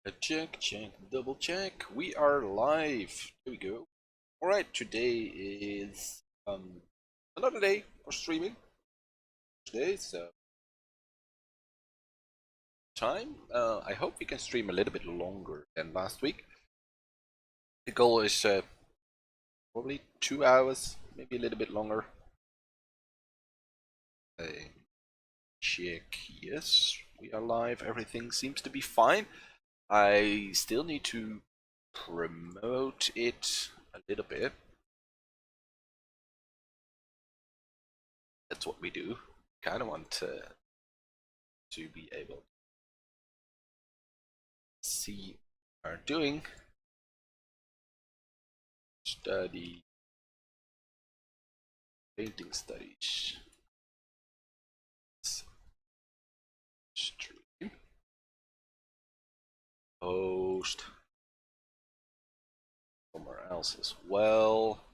A check, double check. We are live. There we go. All right, today is another day for streaming. Today, so time. I hope we can stream a little bit longer than last week. The goal is probably 2 hours, maybe a little bit longer. Check. Yes, we are live. Everything seems to be fine. I still need to promote it a little bit. That's what we do. Kind of want to be able to see what we are doing. Study painting studies. Stream. Post somewhere else as well.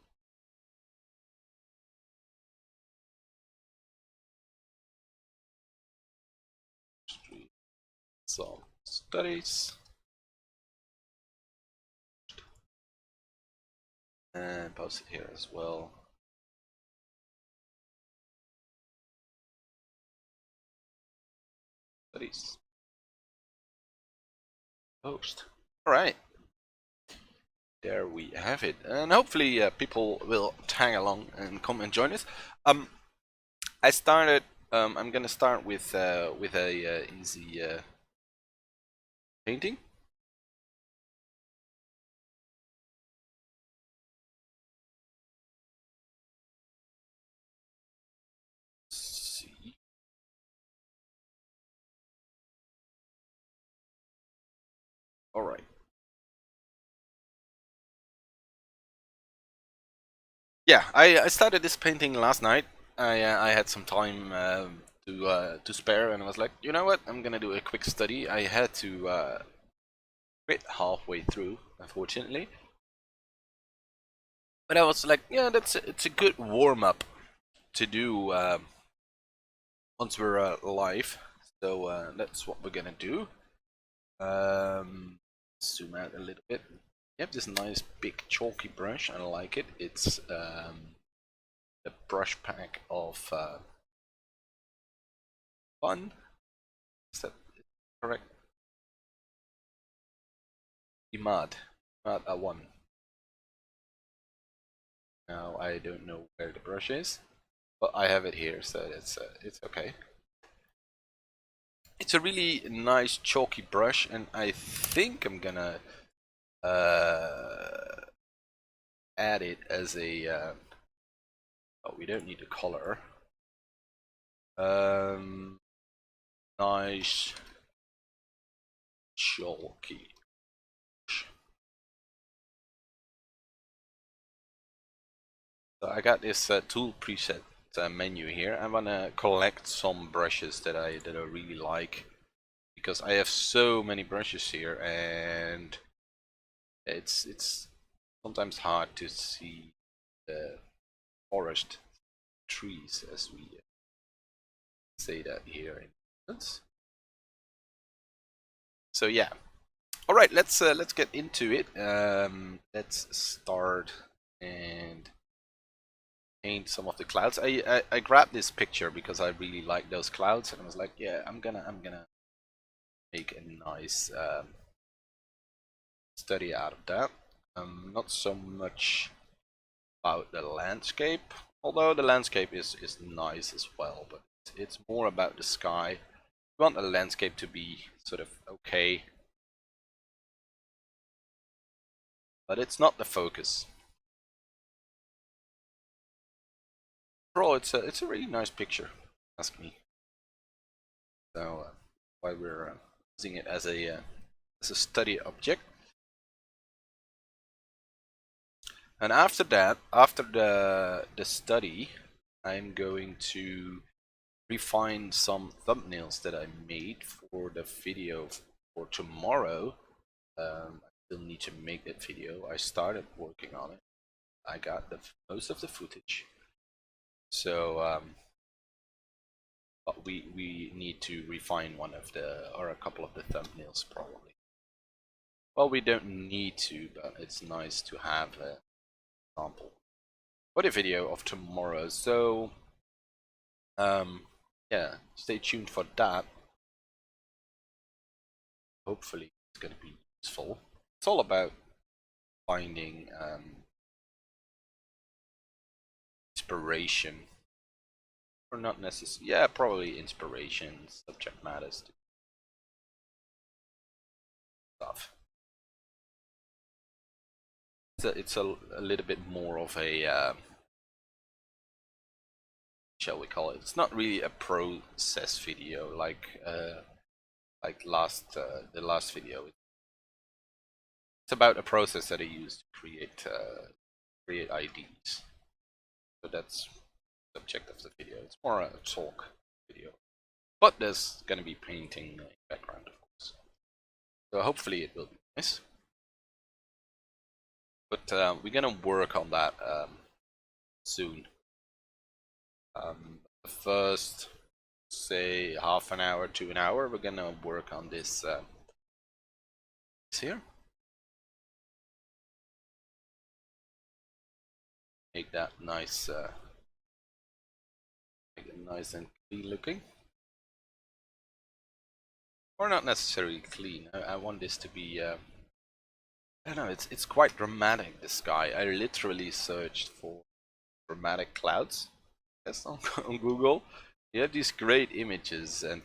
Stream some studies. And post it here as well. Studies. Post. All right. There we have it, and hopefully people will tag along and come and join us. I started. I'm gonna start with a easy painting. See. All right. Yeah, I started this painting last night. I had some time to spare, and I was like, you know what? I'm gonna do a quick study. I had to quit halfway through, unfortunately. But I was like, yeah, it's a good warm up to do once we're live. So that's what we're gonna do. Zoom out a little bit. You have this nice big chalky brush. I like it. It's the brush pack of Fun. Is that correct? Imad. Imad A1. Now I don't know where the brush is, but I have it here, so it's okay. It's a really nice chalky brush, and I think I'm gonna add it as a. Oh, we don't need a color. Nice chalky. So I got this tool preset menu here. I wanna collect some brushes that I really like, because I have so many brushes here, and it's sometimes hard to see the forest trees, as we say that here in instance. So yeah. All right, let's get into it. Let's start and paint some of the clouds. I grabbed this picture because I really like those clouds, and I was like, yeah, I'm gonna make a nice study out of that. Not so much about the landscape, although the landscape is nice as well, but it's more about the sky. We want the landscape to be sort of okay, but it's not the focus. Overall, it's a really nice picture. Ask me. So why we're using it as a study object. And after that, after the study, I'm going to refine some thumbnails that I made for the video for tomorrow. I still need to make that video. I started working on it. I got most of the footage. So, but we need to refine one of the, or a couple of the thumbnails probably. Well, we don't need to, but it's nice to have a sample for the video of tomorrow. So, yeah, stay tuned for that. Hopefully, it's going to be useful. It's all about finding inspiration, or not necessarily. Yeah, probably inspiration, subject matters, stuff. It's a little bit more of a shall we call it? It's not really a process video like the last video. It's about a process that I use to create IDs. So that's the subject of the video. It's more a talk video, but there's gonna be painting in the background, of course. So hopefully it will be nice. But we're gonna work on that soon. The first, say, half an hour to an hour, we're gonna work on this here. Make that nice, make it nice and clean looking. Or not necessarily clean. I want this to be. I don't know. It's quite dramatic. This sky. I literally searched for dramatic clouds. Yes, on Google. You have these great images, and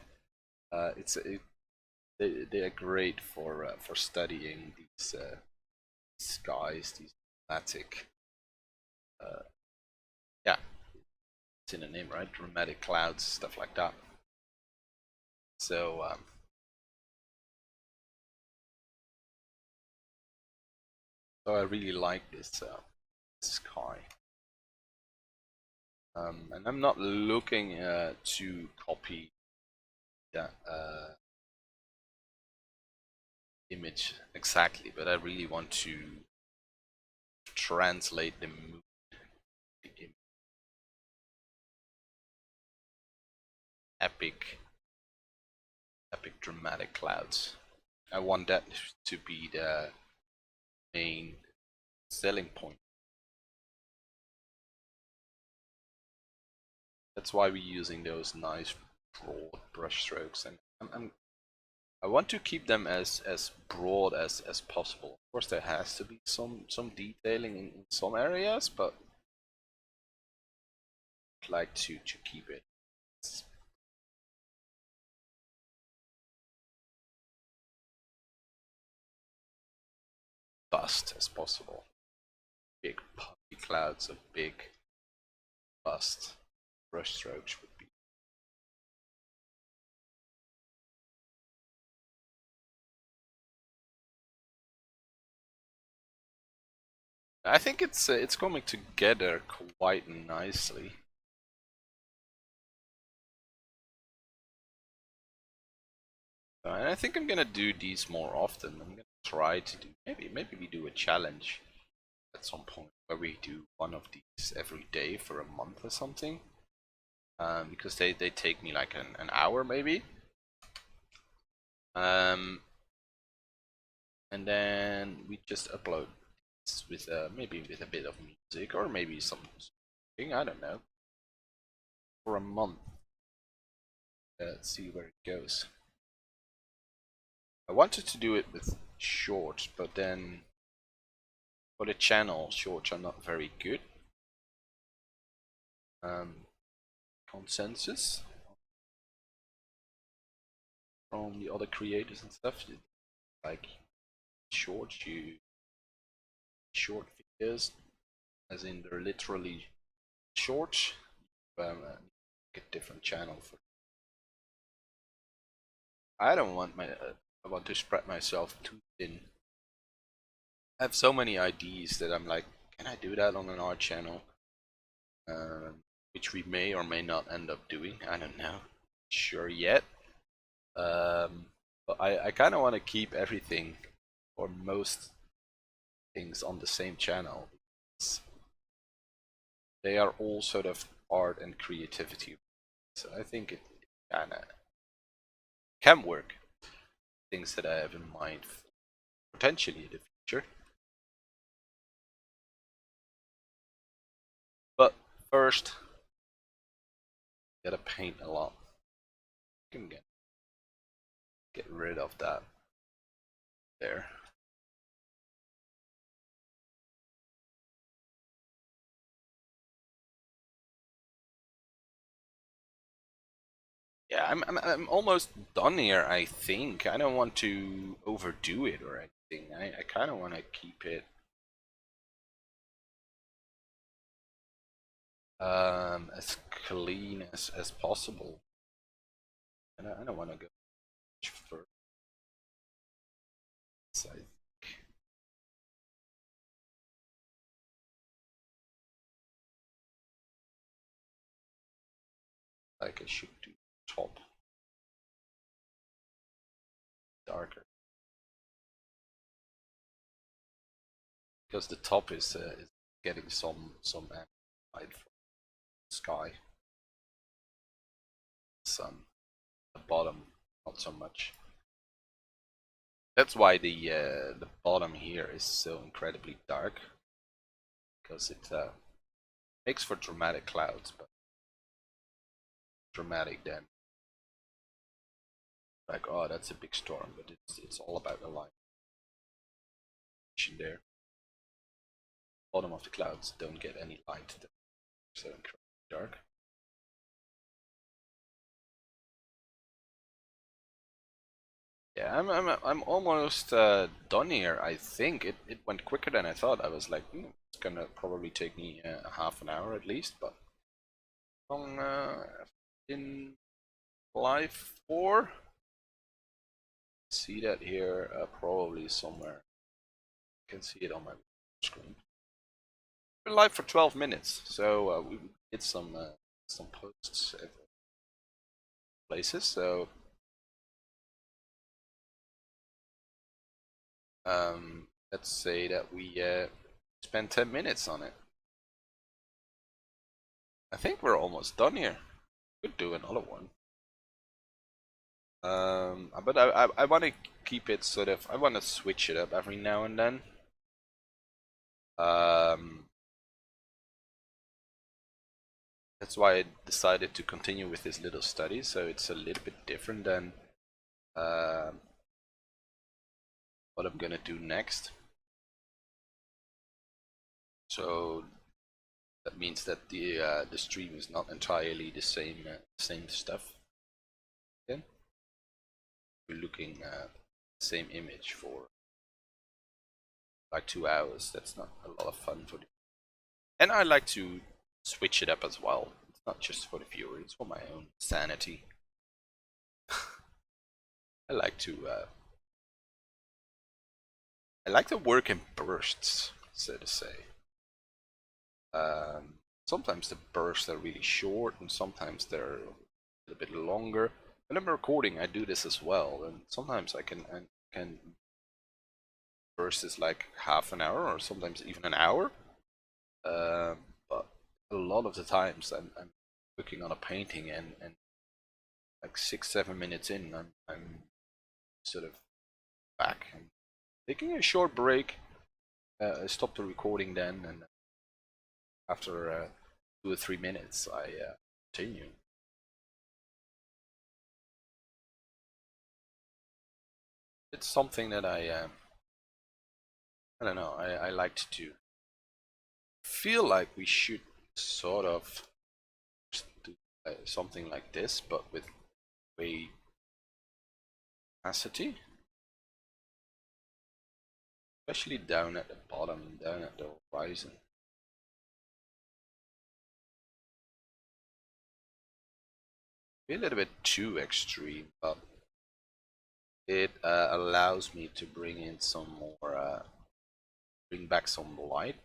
they are great for studying these skies, these dramatic. Yeah, it's in the name, right? Dramatic clouds, stuff like that. So so I really like this sky. And I'm not looking to copy that image exactly, but I really want to translate the mood. Epic dramatic clouds. I want that to be the main selling point. That's why we're using those nice broad brush strokes, and I want to keep them as broad as possible. Of course, there has to be some detailing in some areas, but I'd like to keep it as bust as possible. Big puffy clouds of big bust brush strokes would be. I think it's coming together quite nicely. And I think I'm gonna do these more often. I'm gonna try to do maybe we do a challenge at some point where we do one of these every day for a month or something. Because they take me like an hour maybe. And then we just upload with maybe with a bit of music or maybe something, I don't know, for a month. Let's see where it goes. I wanted to do it with shorts, but then for the channel, shorts are not very good. Consensus from the other creators and stuff, like short videos, as in they're literally short. A different channel for. I don't want I want to spread myself too thin. I have so many ideas that I'm like, can I do that on an art channel? Which we may or may not end up doing. I don't know, sure yet. But I kind of want to keep everything or most things on the same channel. They are all sort of art and creativity, so I think it kind of can work. Things that I have in mind potentially in the future. But first, gotta paint a lot. Can get rid of that there. Yeah, I'm almost done here, I think. I don't want to overdo it or anything. I kind of want to keep it as clean as possible. And I don't want to go much further. So I think like I should do top darker because the top is getting some light from the sky, sun. The bottom, not so much. That's why the bottom here is so incredibly dark, because it makes for dramatic clouds, but dramatic then like, oh, that's a big storm, but it's all about the light there. Bottom of the clouds don't get any light, so incredibly dark. Yeah, I'm almost done here. I think it went quicker than I thought. I was like, it's gonna probably take me half an hour at least, but long in live for. See that here probably somewhere. You can see it on my screen. We're live for 12 minutes, so we did some posts at places. So let's say that we spent 10 minutes on it. I think we're almost done here. Could do another one. But I want to keep it sort of. I want to switch it up every now and then. That's why I decided to continue with this little study. So it's a little bit different than what I'm gonna do next. So that means that the stream is not entirely the same stuff. Again, we're looking at the same image for like 2 hours. That's not a lot of fun for the. And I like to switch it up as well. It's not just for the viewer; it's for my own sanity. I like to work in bursts, so to say. Sometimes the bursts are really short, and sometimes they're a little bit longer. When I'm recording, I do this as well, and sometimes I can burst is like half an hour, or sometimes even an hour. But a lot of the times, I'm working on a painting, and like 6-7 minutes in, I'm sort of back and taking a short break. I stop the recording then, and after 2 or 3 minutes, I continue. It's something that I don't know. I like to do. Feel like we should sort of do something like this, but with way capacity, especially down at the bottom, down at the horizon. Be a little bit too extreme, but it allows me to bring in some more, bring back some light.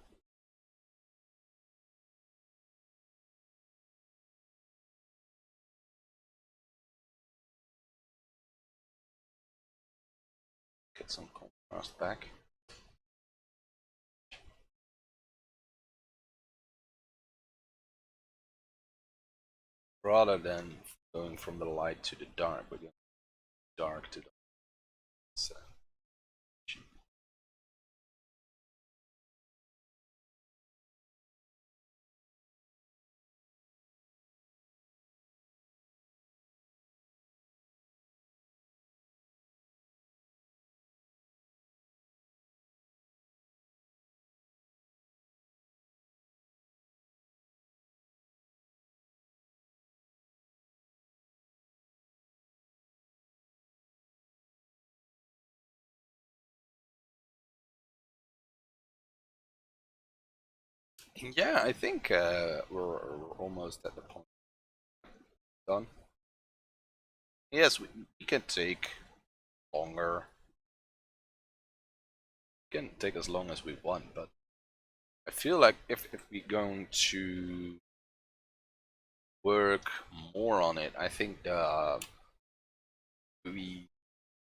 Get some contrast back. Rather than going from the light to the dark, we're going dark to the. So, Yeah, I think we're almost at the point. Done. Yes, we can take longer. We can take as long as we want, but I feel like if we're going to work more on it, I think we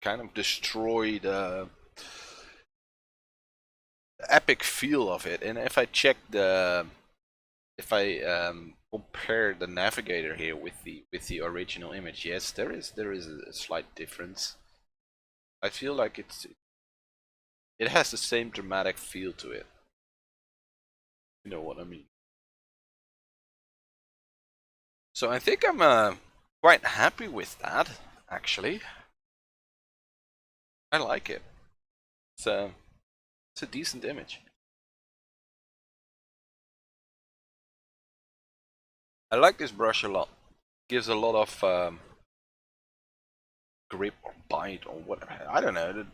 kind of destroy the epic feel of it. And if I check if I compare the navigator here with the original image, yes, there is a slight difference. I feel like it has the same dramatic feel to it. You know what I mean? So I think I'm quite happy with that, actually. I like it. It's a decent image. I like this brush a lot. Gives a lot of grip or bite or whatever. I don't know.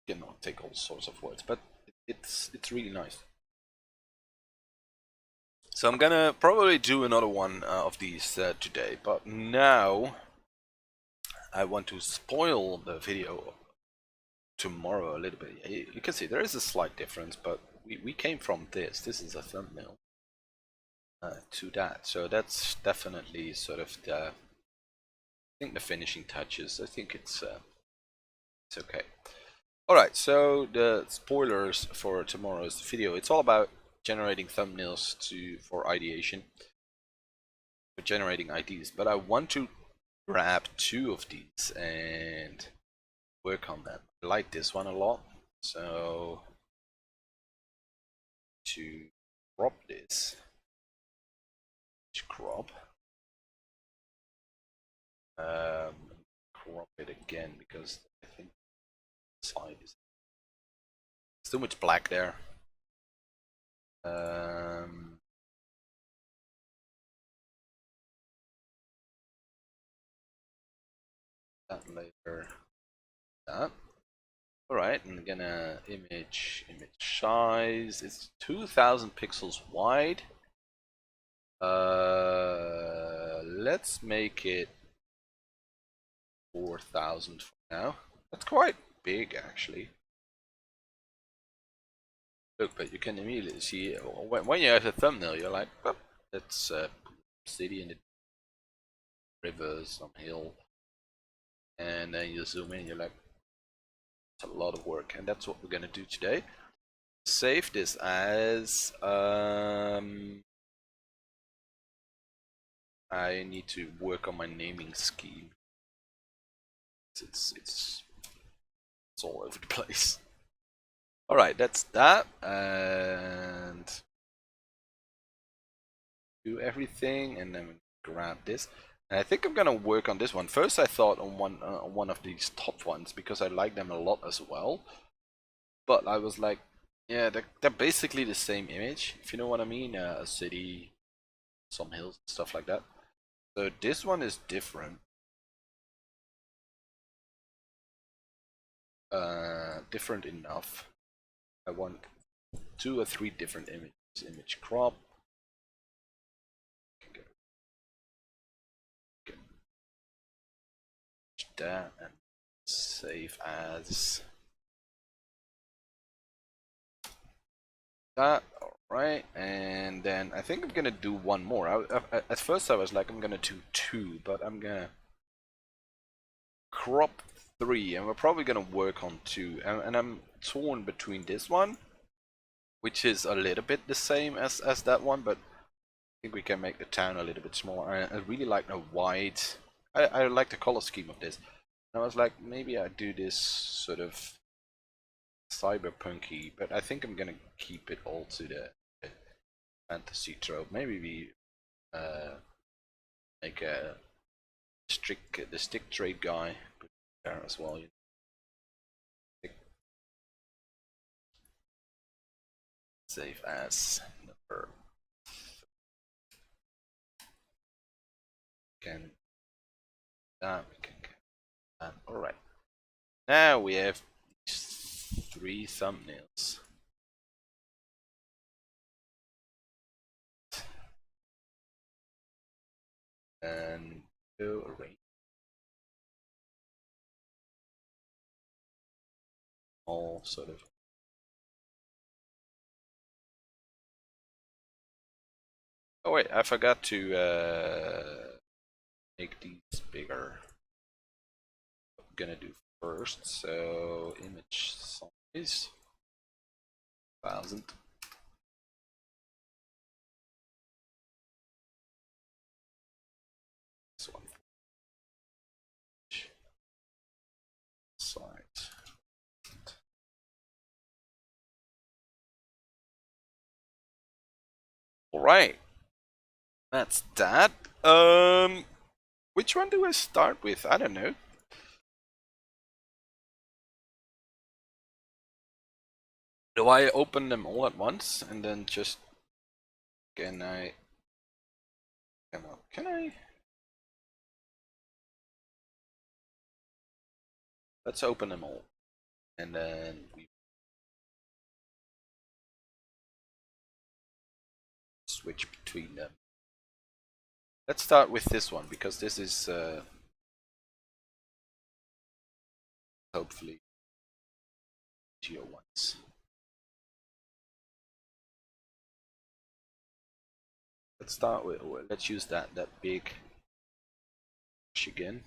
You know, take all sorts of words, but it's really nice. So I'm gonna probably do another one of these today, but now I want to spoil the video tomorrow a little bit. You can see there is a slight difference, but we came from this. This is a thumbnail to that, so that's definitely sort of I think the finishing touches. I think it's okay. Alright, so the spoilers for tomorrow's video. It's all about generating thumbnails for ideation, for generating ideas. But I want to grab two of these and work on them. I like this one a lot, so to crop this, crop, crop it again because I think the side is too much black there. That later. That. Alright, I'm gonna image size. It's 2000 pixels wide. Let's make it 4000 for now. That's quite big actually. Look, but you can immediately see when you have a thumbnail, you're like, oh, that's a city in the rivers, some hill, and then you zoom in, you're like, it's a lot of work, and that's what we're gonna do today. Save this as I need to work on my naming scheme. It's all over the place. All right, that's that, and do everything, and then grab this. And I think I'm gonna work on this one first. I thought on one of these top ones because I like them a lot as well. But I was like, yeah, they're basically the same image, if you know what I mean. A city, some hills, stuff like that. So this one is different. Different enough. I want 2 or 3 different images. Image crop. That and save as that. Alright, and then I think I'm gonna do one more. At first I was like, I'm gonna do 2, but I'm gonna crop 3, and we're probably gonna work on 2. And I'm torn between this one, which is a little bit the same as that one, but I think we can make the town a little bit smaller. I really like the white. I like the color scheme of this. And I was like, maybe I do this sort of cyberpunky, but I think I'm gonna keep it all to the fantasy trope. Maybe we make a the stick trade guy there as well. Save as number. Can that we can get that. All right. Now we have 3 thumbnails. and go arrange all sort of. Oh wait, I forgot to make these bigger. I'm gonna do first. So image size 1000. This one size. All right, that's that. Which one do I start with? I don't know. Do I open them all at once and then just can I? Can I? Let's open them all, and then we switch between them. Let's start with this one because this is hopefully easier ones. Let's start with. Let's use that big brush again.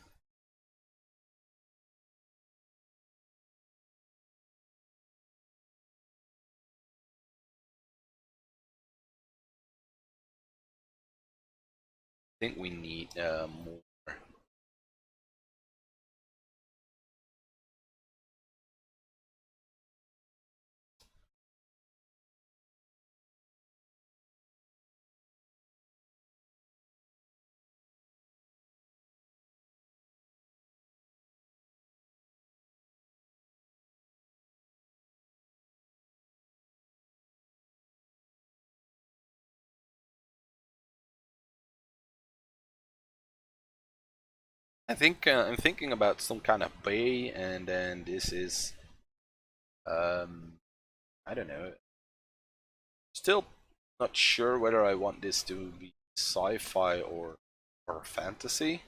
I think we need more. I think I'm thinking about some kind of bay, and then this is I don't know. Still not sure whether I want this to be sci-fi or fantasy.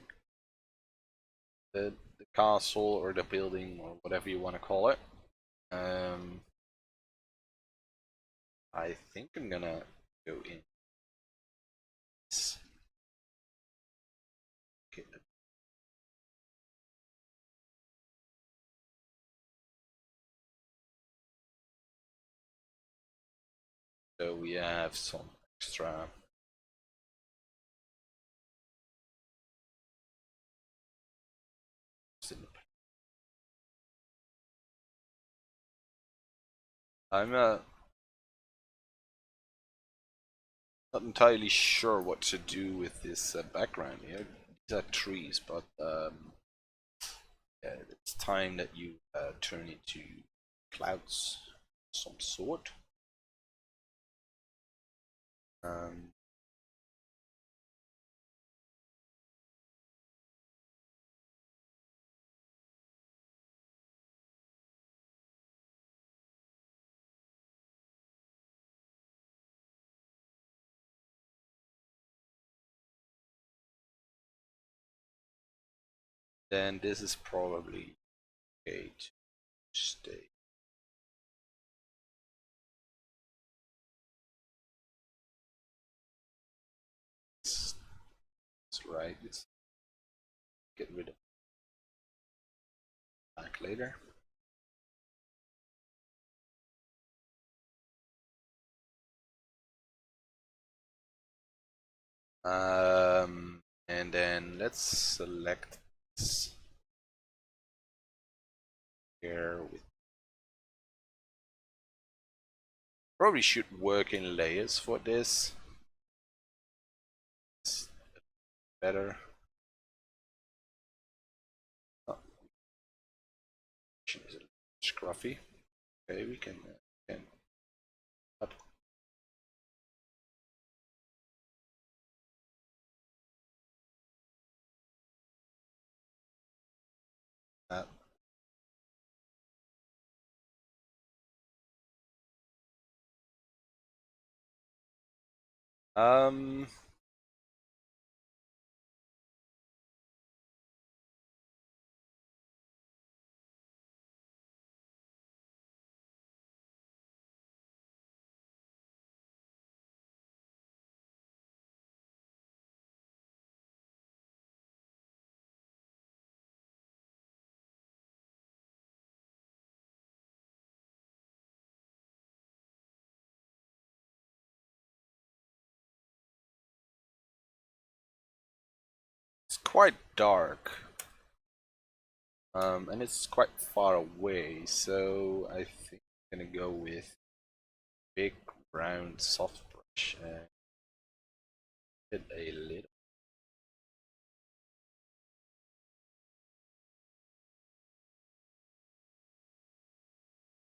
The castle or the building or whatever you want to call it. I think I'm gonna go in. Okay. So we have some extra. I'm not entirely sure what to do with this background here. These are trees, but yeah, it's time that you turn into clouds of some sort. Um, then this is probably okay to stay. It's right. Let's get rid of back later. And then let's select this here with. Probably should work in layers for this. It's better. Oh, is it scruffy? Okay, we can up. That. Um, quite dark. And it's quite far away, so I think I'm gonna go with big round soft brush and hit a little.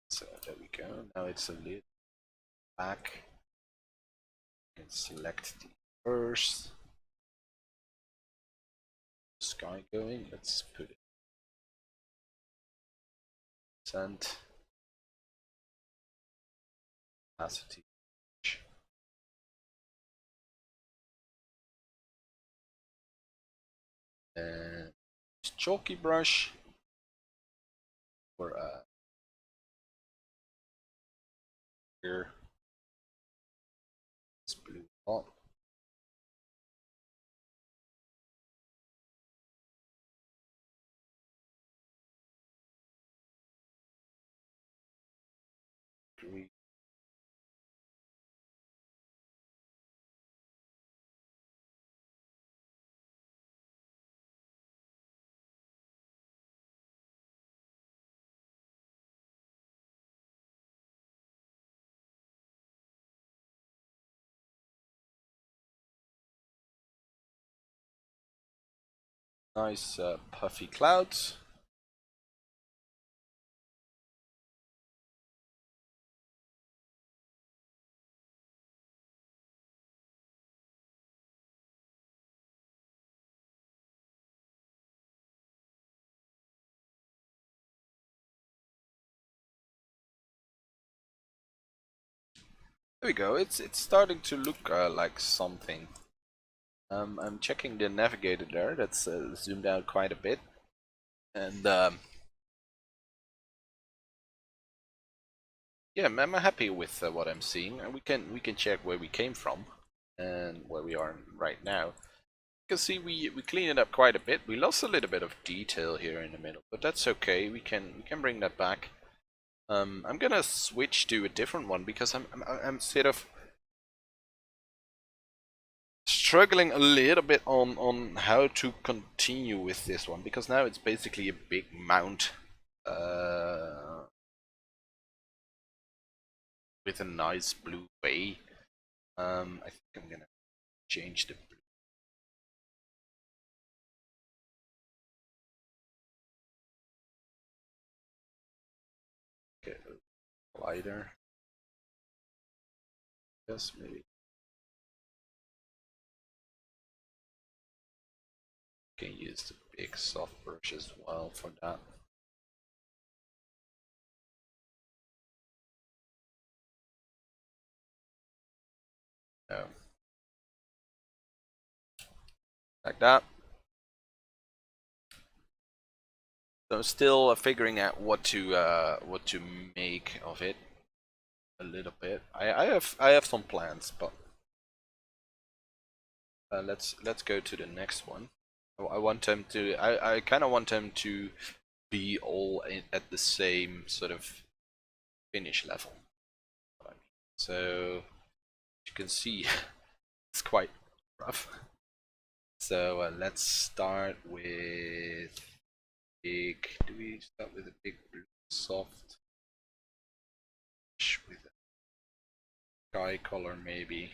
So there we go. Now it's a little back. You can select the first sky going. Let's put it percent opacity. And chalky brush for here. It's blue hot. Green. Nice puffy clouds. There we go. It's starting to look like something. I'm checking the navigator there. That's zoomed out quite a bit, and yeah, I'm happy with what I'm seeing. And we can check where we came from and where we are right now. You can see we cleaned it up quite a bit. We lost a little bit of detail here in the middle, but that's okay. We can bring that back. I'm gonna switch to a different one because I'm sort of struggling a little bit on how to continue with this one, because now it's basically a big mount with a nice blue bay. I think I'm gonna change the blue. Get a lighter. Yes, maybe. Can use the big soft brush as well for that. No. Like that. So I'm still figuring out what to make of it a little bit. I have some plans, but let's go to the next one. I want them to. I kind of want them to be all at the same sort of finish level. So you can see it's quite rough. So let's start with big. Do we start with a big blue soft with a sky color maybe?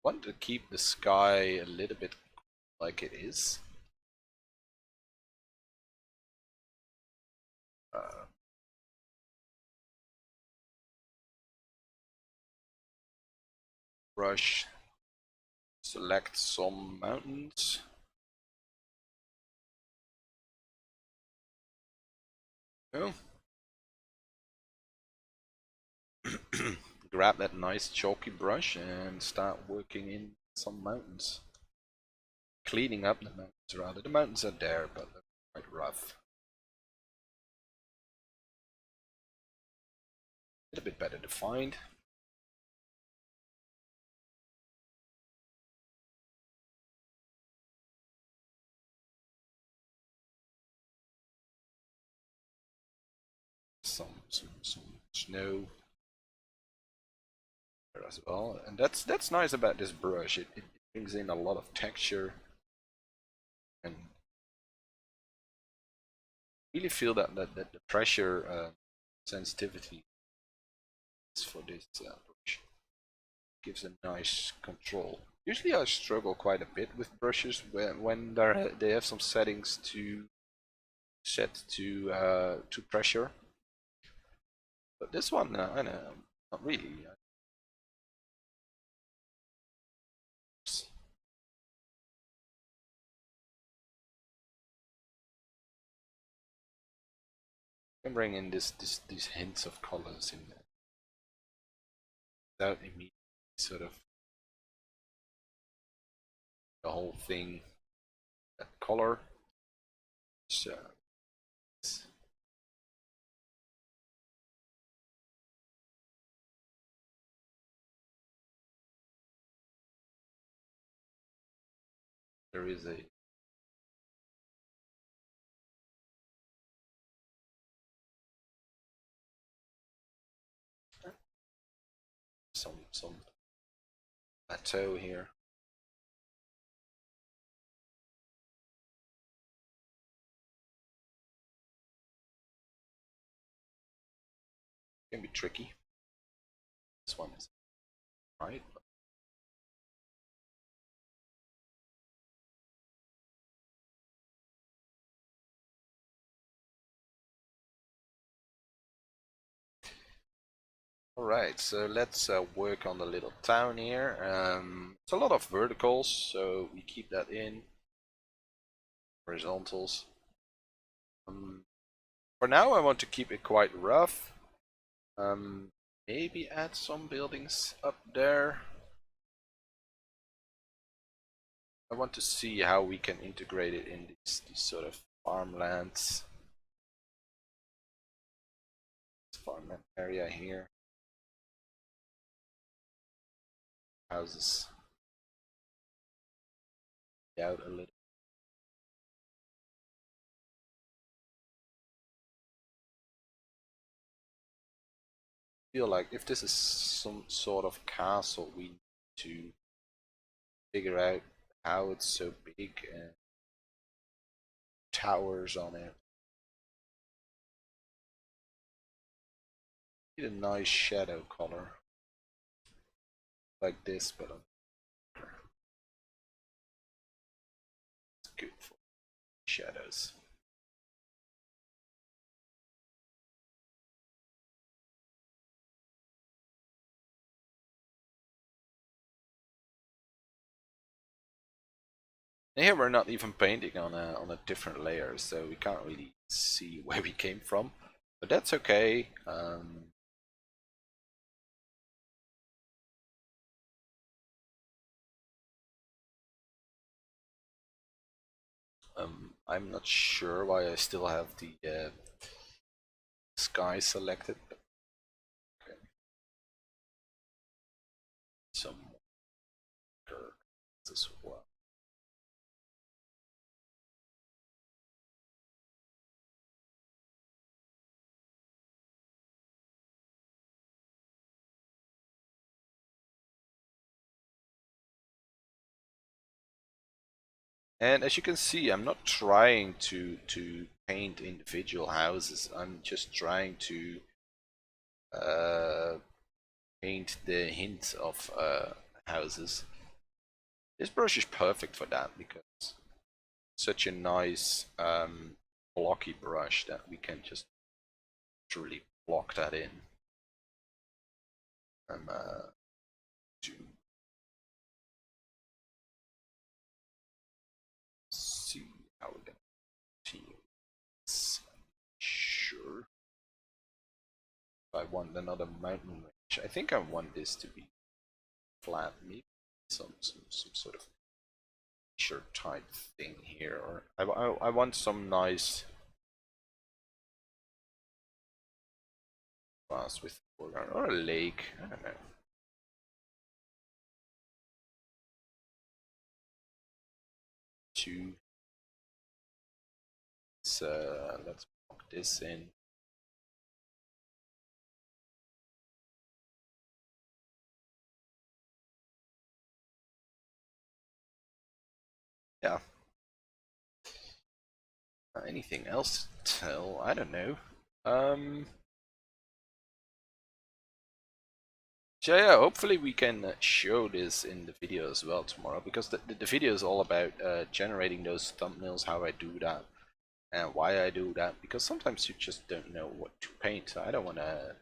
Want to keep the sky a little bit like it is. Brush, select some mountains. Go. Grab that nice chalky brush and start working in some mountains. Cleaning up the mountains rather. The mountains are there, but they're quite rough. A little bit better defined. Some snow there as well, and that's nice about this brush. It brings in a lot of texture. and really feel that the pressure sensitivity is for this brush gives a nice control. Usually I struggle quite a bit with brushes when they have some settings to set to pressure, but this one I know, not really. I can bring in these hints of colors in there without immediately sort of the whole thing that color. So there is a some plateau here. Can be tricky. This one is right. Alright, so let's work on the little town here. It's a lot of verticals, so we keep that in. Horizontals. For now I want to keep it quite rough. Maybe add some buildings up there. I want to see how we can integrate it in these sort of farmlands. This farmland area here. Houses out a little. Feel like if this is some sort of castle, we need to figure out how it's so big and towers on it. Need a nice shadow color like this, but it's good for shadows. And here we're not even painting on a different layer, so we can't really see where we came from, but that's okay. I'm not sure why I still have the sky selected. But okay. Some curves as well. And as you can see, I'm not trying to paint individual houses. I'm just trying to paint the hint of houses. This brush is perfect for that because it's such a nice blocky brush that we can just truly block that in. To see how we're gonna continue. Sure. If I want another mountain range, I think I want this to be flat, maybe some sort of shirt type thing here, or I want some nice grass with or a lake. I don't know. Two. So let's block this in. Yeah. Anything else to tell? I don't know. So yeah, hopefully we can show this in the video as well tomorrow, because the video is all about generating those thumbnails, how I do that, and why I do that, because sometimes you just don't know what to paint. So I don't want to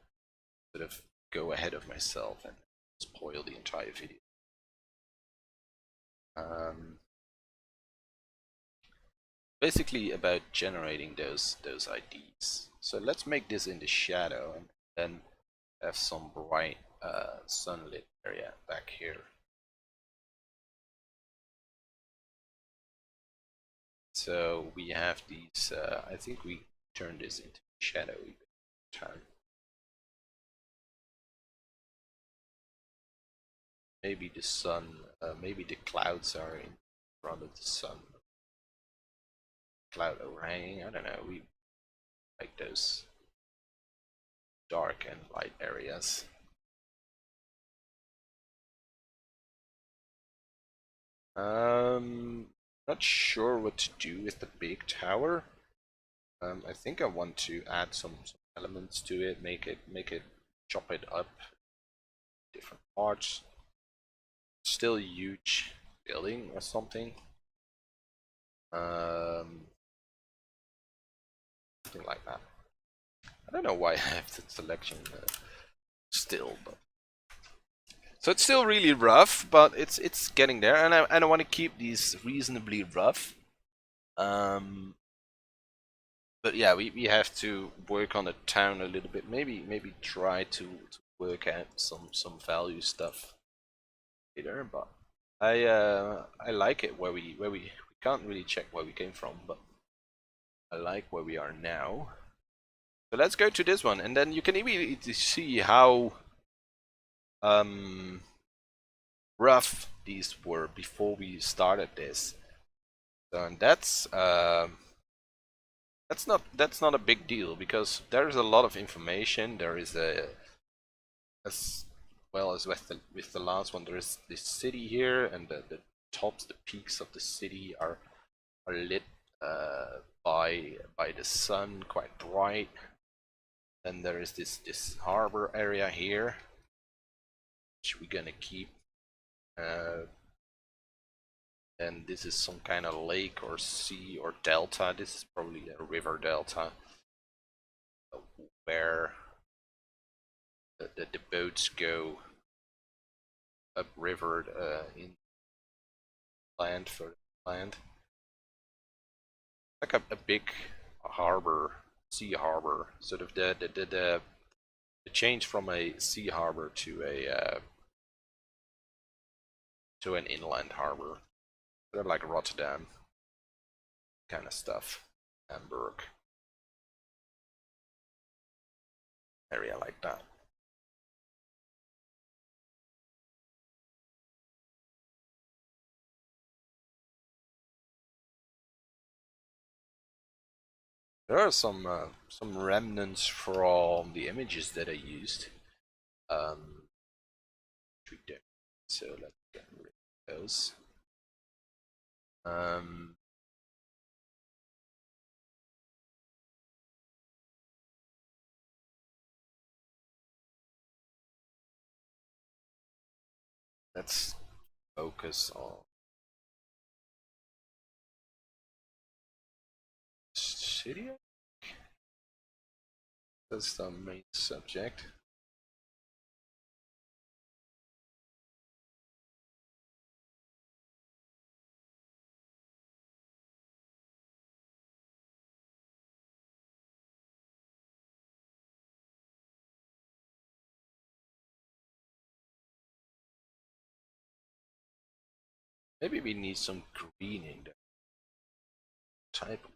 sort of go ahead of myself and spoil the entire video. Basically about generating those IDs. So let's make this in the shadow and then have some bright sunlit area back here. So we have these, I think we turn this into shadowy time. Maybe the sun, maybe the clouds are in front of the sun. Cloud overhanging, I don't know, we like those dark and light areas. Not sure what to do with the big tower. I think I want to add some elements to it, make it chop it up different parts. Still a huge building or something. Something like that. I don't know why I have the selection still, but so it's still really rough, but it's getting there, and I want to keep these reasonably rough. But yeah, we have to work on the town a little bit. Maybe try to work out some value stuff later. But I like it where we can't really check where we came from, but I like where we are now. So let's go to this one, and then you can immediately see how rough these were before we started this. So, and that's not a big deal, because there is a lot of information. There is as well as with the last one, there is this city here, and the tops, the peaks of the city are lit by the sun, quite bright. Then there is this harbor area here, which we're gonna keep. And this is some kind of lake or sea or delta. This is probably a river delta where the boats go upriver in land for land. Like a big harbor, sea harbor, sort of the change from a sea harbor to an inland harbor, sort of like Rotterdam kind of stuff, Hamburg area like that. There are some remnants from the images that I used. So let's get rid of those. Let's focus on city. That's the main subject. Maybe we need some greening. Type.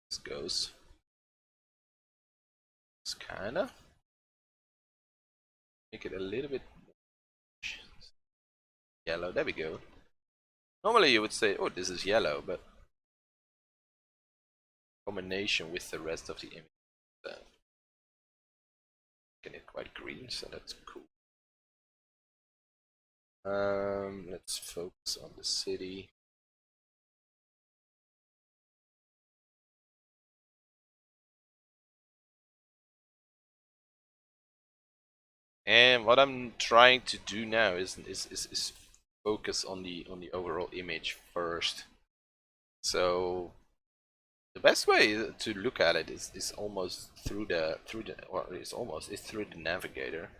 This goes. It's kinda. Make it a little bit yellow. There we go. Normally you would say, oh, this is yellow, but combination with the rest of the image, making it quite green, so that's cool. Let's focus on the city. And what I'm trying to do now is focus on the overall image first. So the best way to look at it is almost through the or it's through the navigator.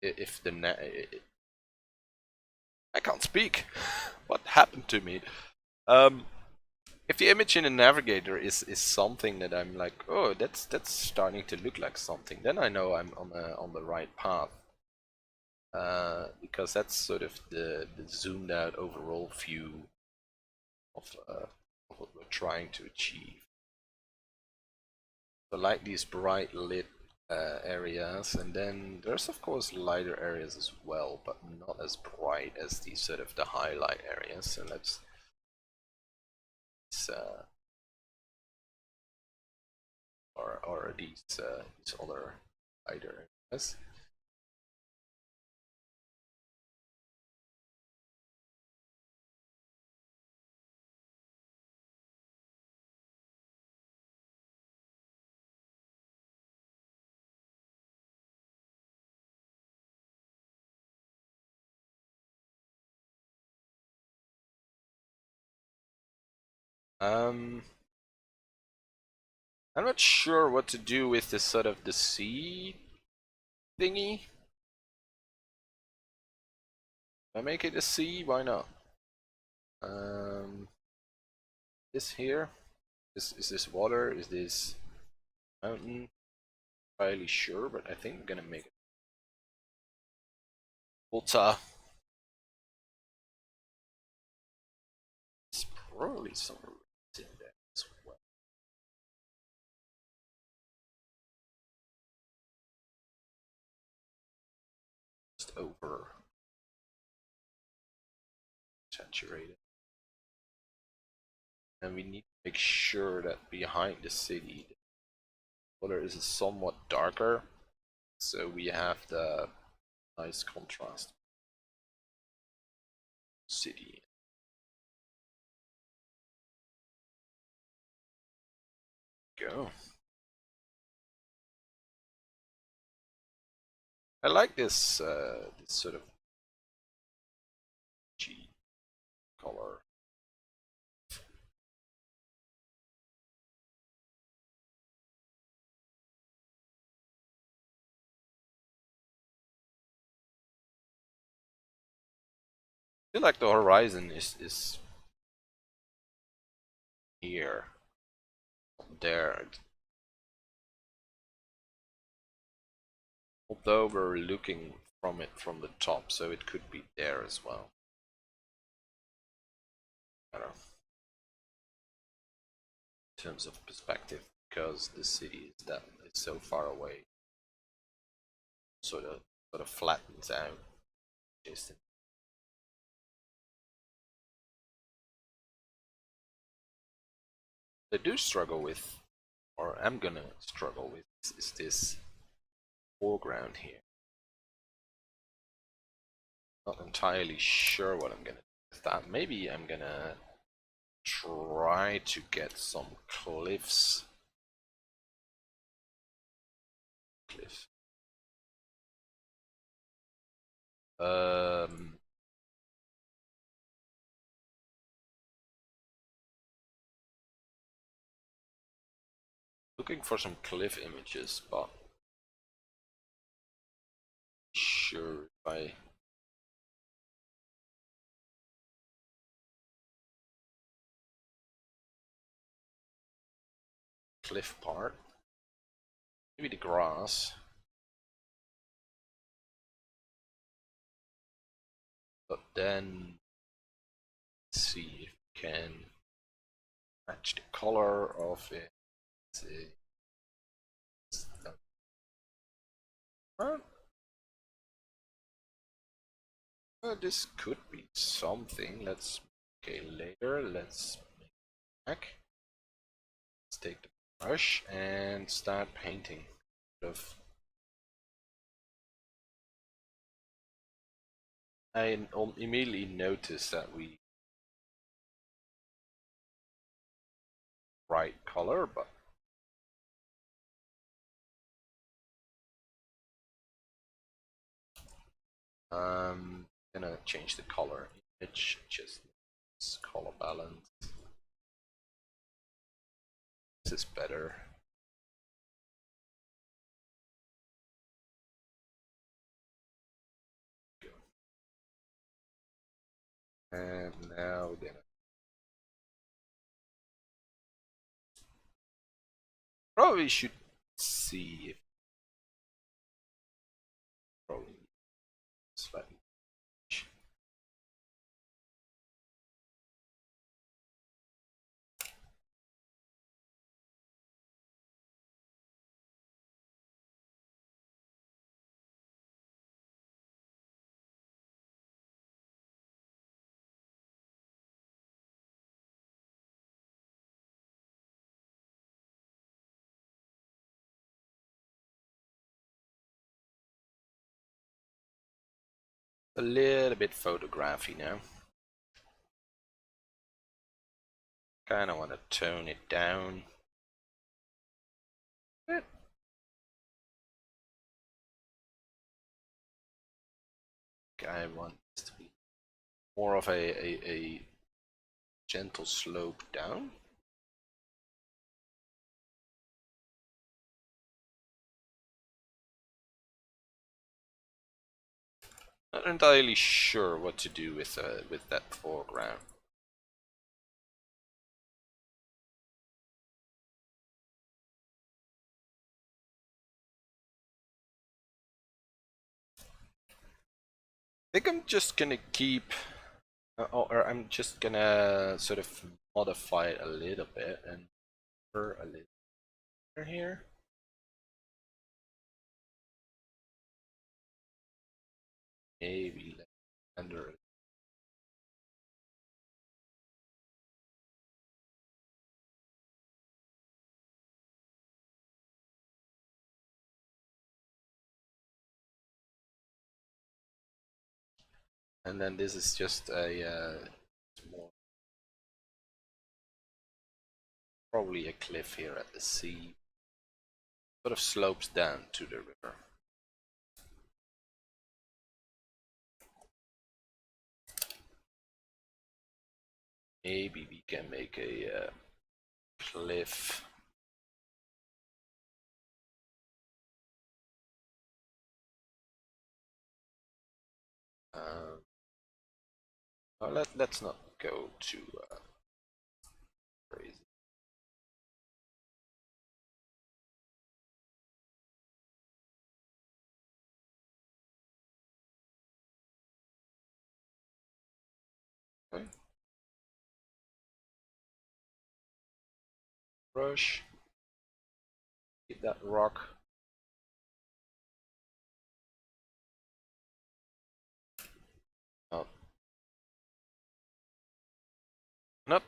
If the I can't speak. What happened to me? If the image in the navigator is something that I'm like, oh, that's starting to look like something, then I know I'm on the right path. Because that's sort of the zoomed out overall view of what we're trying to achieve. So like these bright lit areas, and then there's of course lighter areas as well, but not as bright as these sort of the highlight areas. So let's or these other lighter areas. Um, I'm not sure what to do with this sort of the sea thingy. If I make it a sea, why not? This here, is this water? Is this mountain? Not entirely sure, but I think I'm gonna make it water. It's probably some roots in there as well. Just over saturated. And we need to make sure that behind the city, the water is somewhat darker, so we have the nice contrast. City. Go. I like this sort of G color. I feel like the horizon is here, there. Although we're looking from it from the top, so it could be there as well. I don't know. In terms of perspective, because the city is so far away, sort of flattens out. Just I do struggle with, or am gonna struggle with, is this foreground here. Not entirely sure what I'm gonna do with that. Maybe I'm gonna try to get some cliffs. Cliff. Um, Looking for some cliff images, but sure if I cliff part, maybe the grass, but then let's see if we can match the color of it. Let's see. This could be something. Let's okay later. Let's make it back. Let's take the brush and start painting. I immediately noticed that we right color, but Gonna change the color image, just color balance. This is better. And now we're gonna probably should see if probably slightly. A little bit photography now. Kinda wanna tone it down. I want this to be more of a gentle slope down. Not entirely sure what to do with that foreground. I think I'm just gonna keep, or I'm just gonna sort of modify it a little bit and for a little here. Maybe under. And then this is just a more, probably a cliff here at the sea. Sort of slopes down to the river. Maybe we can make a cliff. Well, let's not go too crazy. Okay. Brush. Hit that rock. Oh. Not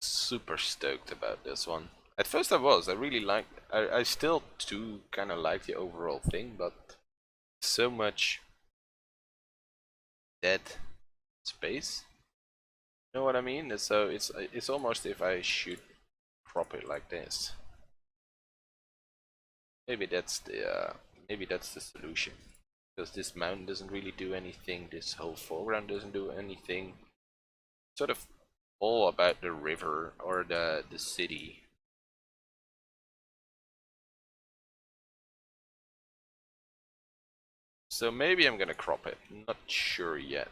super stoked about this one. At first I was. I really liked. I still do kind of like the overall thing, but so much dead space. You know what I mean? So it's almost if I should crop it like this. Maybe that's the solution. Because this mountain doesn't really do anything. This whole foreground doesn't do anything. Sort of all about the river or the city. So maybe I'm gonna crop it. Not sure yet.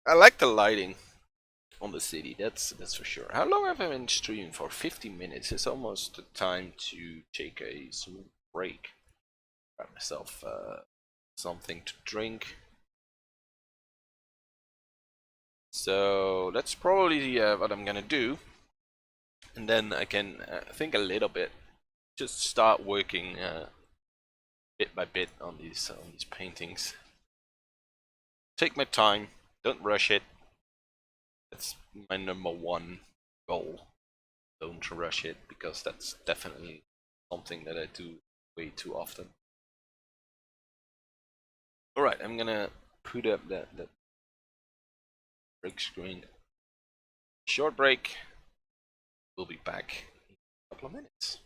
I like the lighting on the city. That's for sure. How long have I been streaming for? 50 minutes. It's almost the time to take a small break. Grab myself something to drink. So that's probably what I'm gonna do, and then I can think a little bit. Just start working bit by bit on these paintings. Take my time. Don't rush it. That's my #1 goal. Don't rush it, because that's definitely something that I do way too often. Alright, I'm gonna put up that break screen. Short break. We'll be back in a couple of minutes.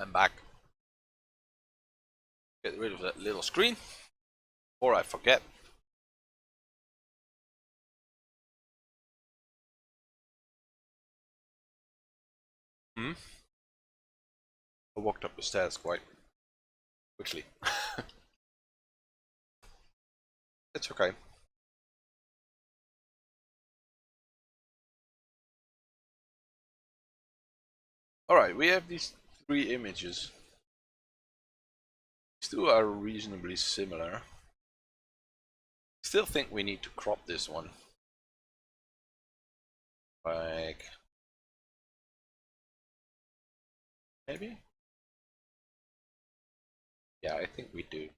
I'm back. Get rid of that little screen, or I forget. Hmm? I walked up the stairs quite quickly. It's okay. Alright, we have these three images. These two are reasonably similar. Still think we need to crop this one. Like... maybe? Yeah, I think we do.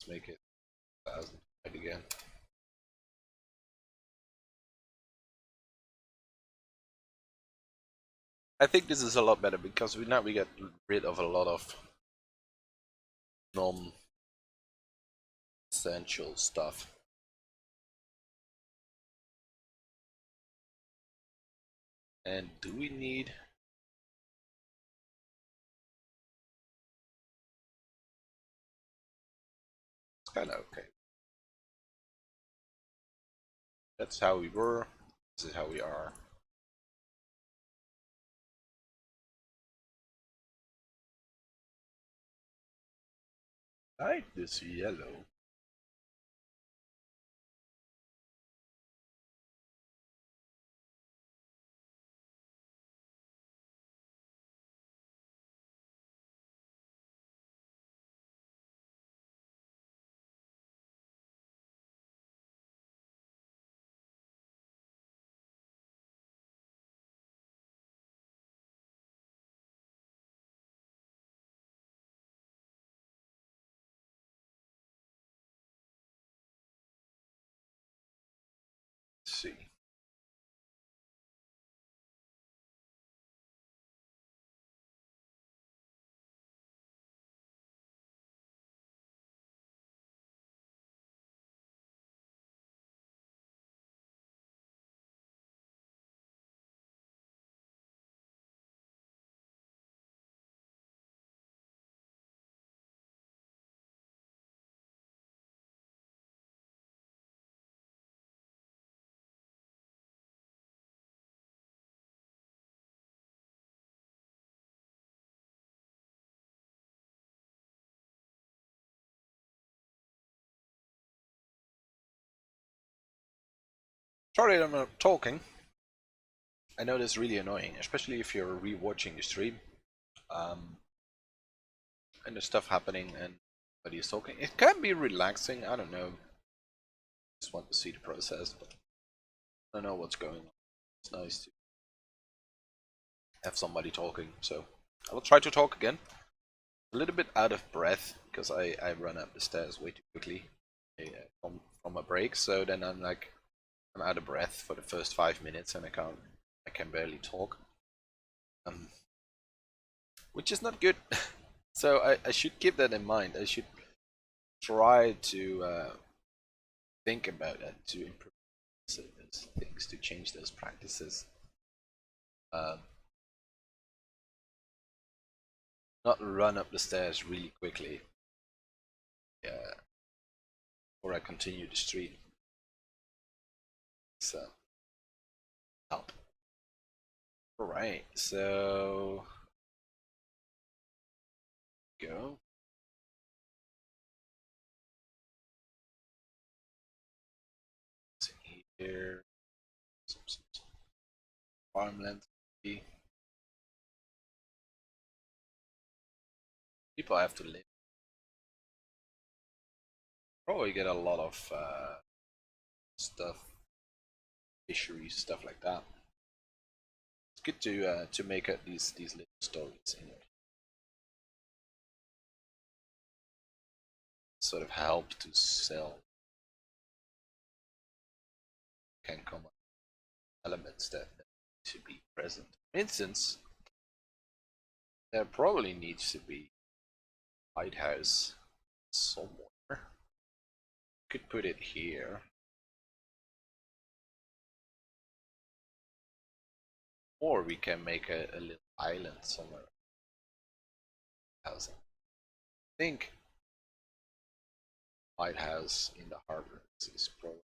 Let's make it 1000 again. I think this is a lot better because now we get rid of a lot of non-essential stuff. And do we need... It's kind of okay. That's how we were. This is how we are. I like this yellow. Let's see. Sorry I'm not talking. I know that's really annoying, especially if you're re-watching the stream. And there's stuff happening and nobody's talking. It can be relaxing, I don't know. Just want to see the process, but I don't know what's going on. It's nice to have somebody talking, so I will try to talk again. A little bit out of breath because I run up the stairs way too quickly from a break, so then I'm out of breath for the first 5 minutes and I can barely talk, which is not good. So I should keep that in mind. I should try to think about that, to improve those things, to change those practices. Not run up the stairs really quickly. Yeah, or I continue the stream. So help. All right, so go. Here, some farmland. People have to live. Probably get a lot of stuff, fisheries, stuff like that. It's good to make up these little stories in it. Sort of help to sell. Can come up elements that should be present. For instance, there probably needs to be a lighthouse somewhere. Could put it here. Or we can make a little island somewhere. Housing. I think lighthouse in the harbor is probably.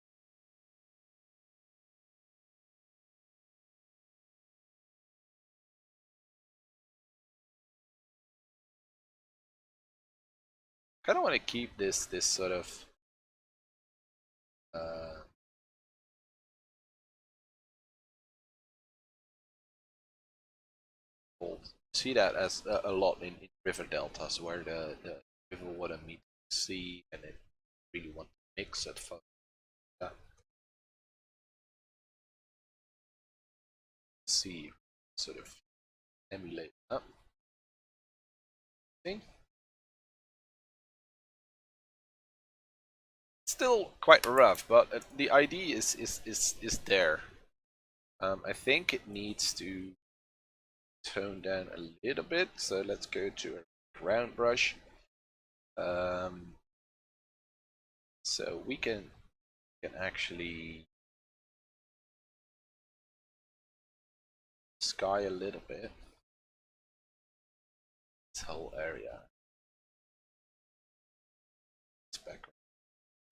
Kind of want to keep this sort of old. See that as a lot in river deltas where the river water meets the sea and it really want to mix it for that. See, sort of emulate that thing. Still quite rough, but the idea is there. I think it needs to tone down a little bit, so let's go to a round brush. So we can actually sky a little bit. This whole area. It's back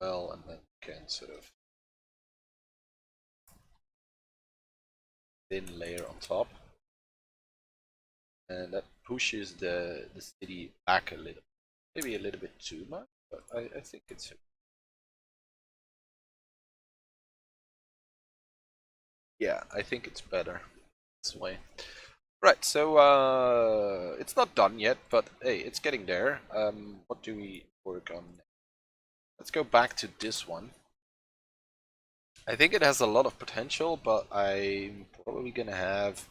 well, and then you can sort of thin layer on top. And that pushes the city back a little. Maybe a little bit too much, but I think it's... Yeah, I think it's better this way. Right, so it's not done yet, but hey, it's getting there. What do we work on? Let's go back to this one. I think it has a lot of potential, but I'm probably gonna have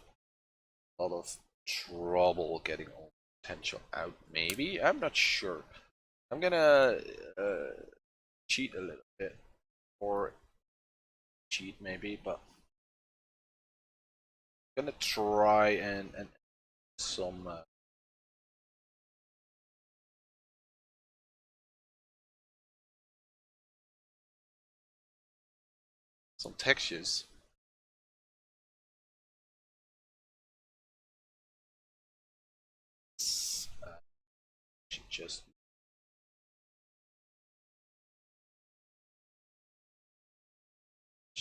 a lot of trouble getting all the potential out. Maybe, I'm not sure. I'm gonna cheat a little bit, or cheat maybe, but I'm gonna try and some textures. Just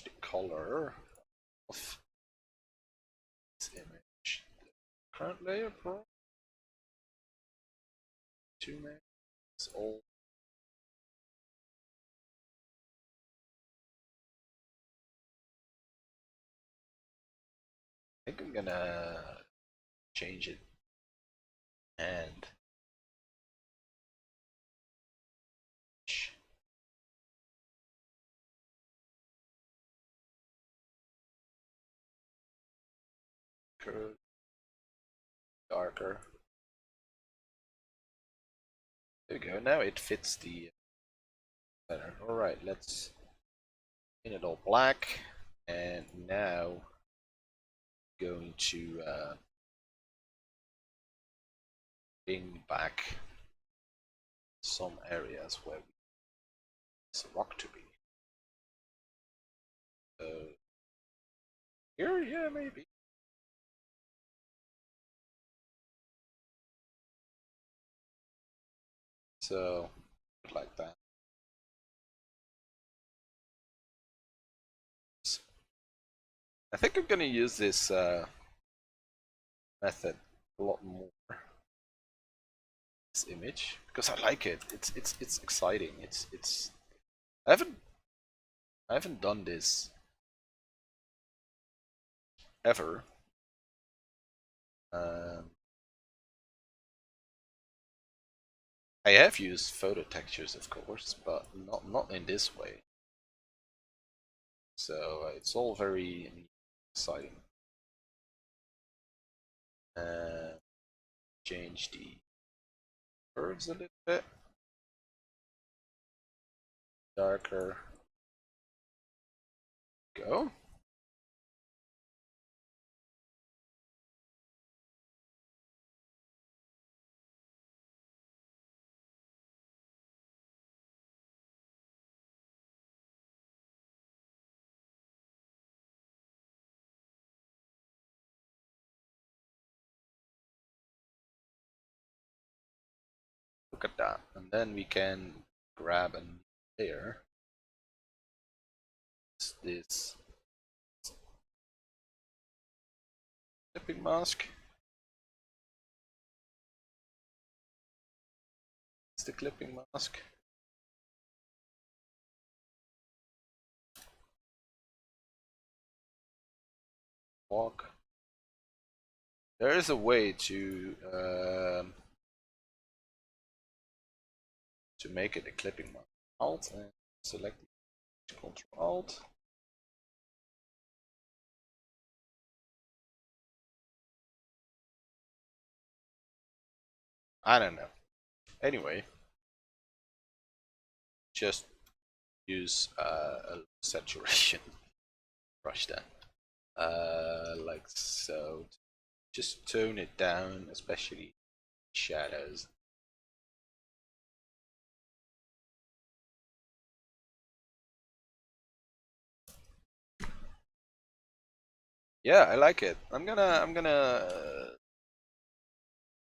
the color of this image. Current layer pro 2 meg. It's all I think I'm gonna change it and curve darker. There we go. Now it fits the better. All right, let's paint it all black, and now going to bring back some areas where it's a rock to be. So here, yeah, maybe. So like that. I think I'm gonna use this method a lot more. This image because I like it. It's exciting. It's I haven't done this ever. I have used photo textures, of course, but not in this way. So it's all very exciting. Change the curves a little bit. Darker. Go. Look at that. And then we can grab a layer. It's this clipping mask. It's the clipping mask. Walk. There is a way to make it a clipping mask. Alt and select Ctrl Alt. I don't know. Anyway, just use a saturation brush then, like so. Just tone it down, especially shadows. Yeah, I like it. I'm gonna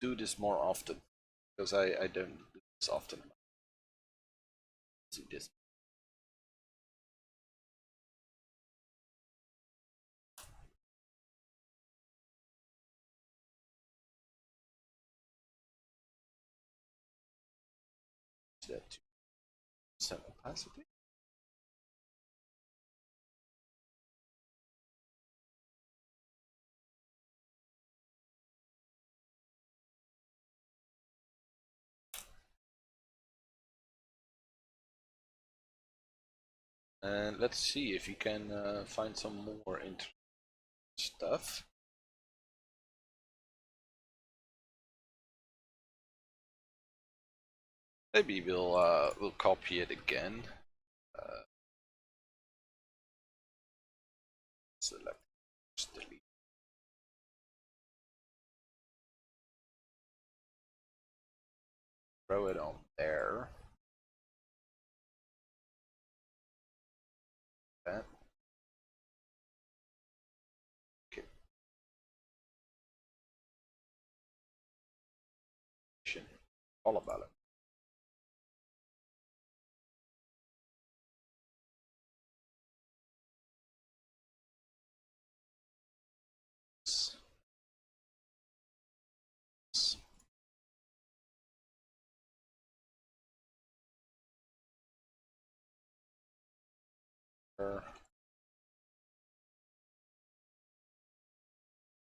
do this more often because I don't do this often. See this. That 2% opacity. And let's see if you can find some more interesting stuff. Maybe we'll copy it again. Select, just delete. Throw it on there. That. Okay. All about it.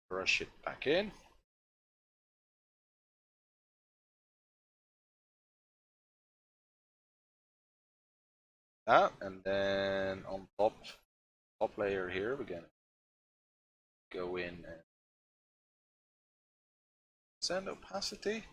Brush it back in. That, and then on top layer here, we're gonna go in and send opacity.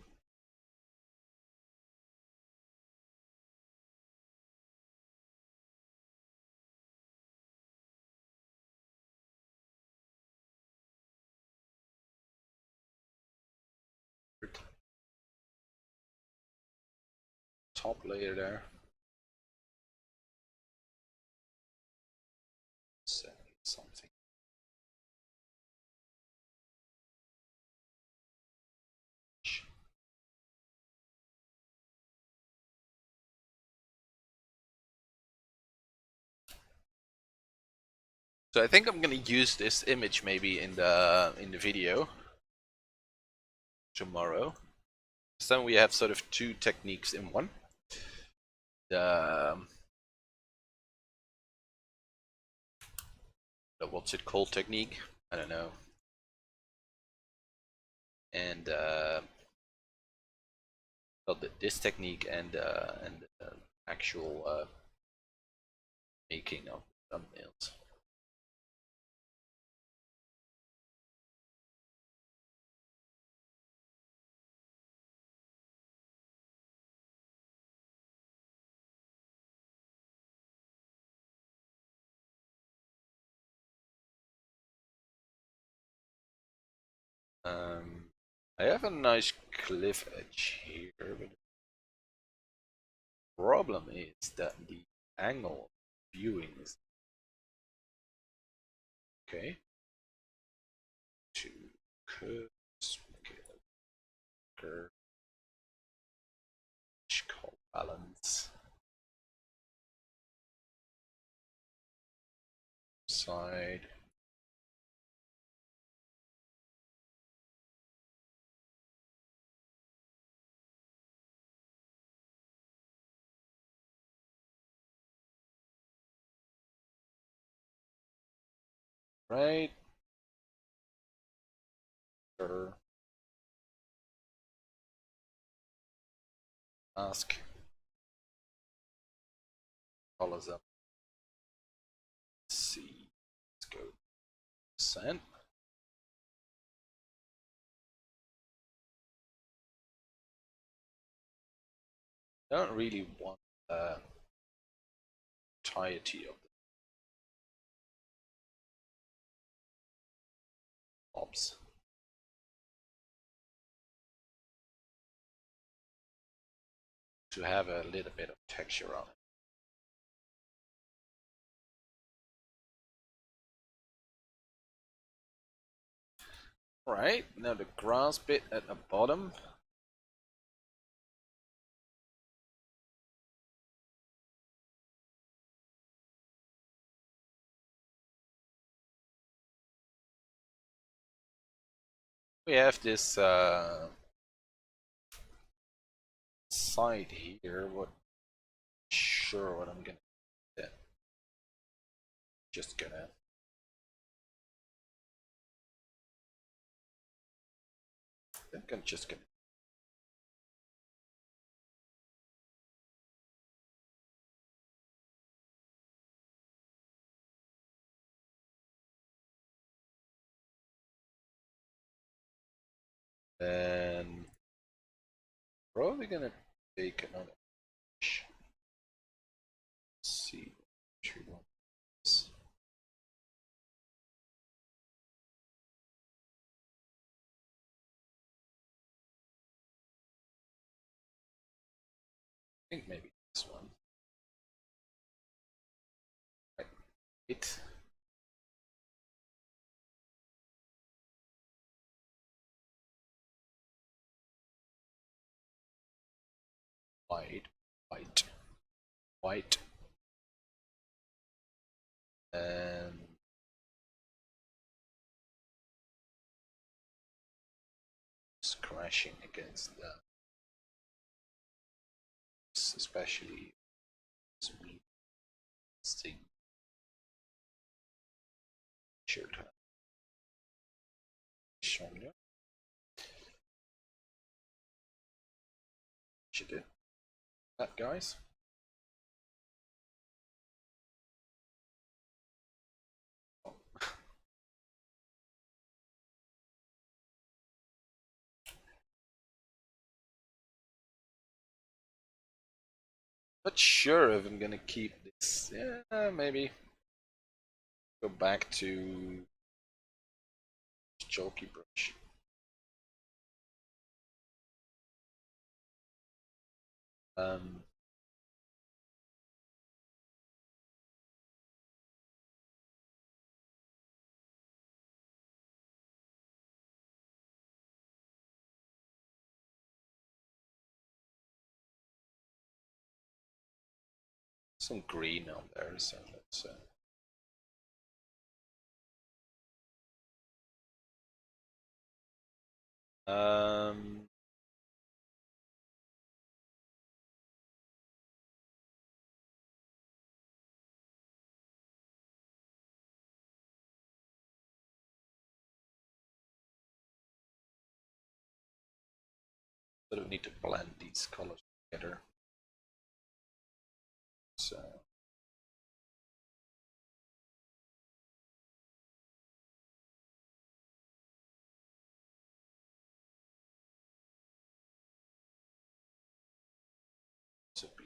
Top layer there. Send something. So I think I'm gonna use this image maybe in the video tomorrow. So then we have sort of two techniques in one. The what's it called technique? I don't know. And well, this technique and actual making of thumbnails. I have a nice cliff edge here, but the problem is that the angle of viewing is okay. To curves, curve, call balance, side. Right. Curve. Mask. Colors up. Let's see. Let's go. Send. I don't really want the entirety of the blobs. To have a little bit of texture on it. Alright, now the grass bit at the bottom. We have this side here. What? Sure, what I'm gonna do. Just gonna. I think I'm just gonna. Then probably gonna take another. Let's see. Which we want this. I think maybe this one. Right. It. White. White. White. And just crashing against the, especially this weird thing. Shirt. Shoulder. Should do that, guys. Not sure if I'm gonna keep this. Yeah, maybe go back to chalky brush. Um, some green on there, so let's. Um, sort of need to blend these colors together. So. Should be.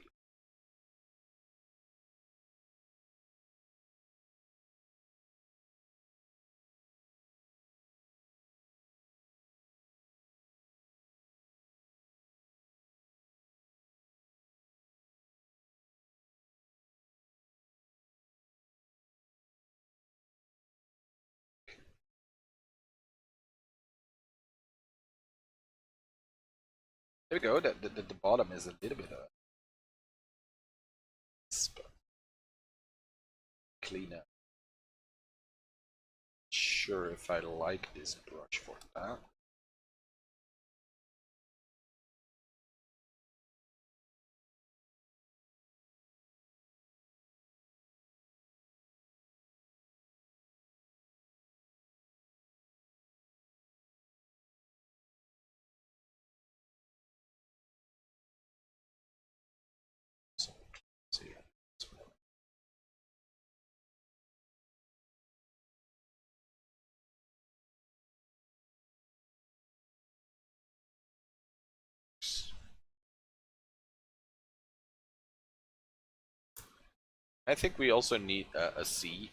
There we go. The bottom is a little bit cleaner. Sure if I like this brush for that. So let's see. I think we also need a C.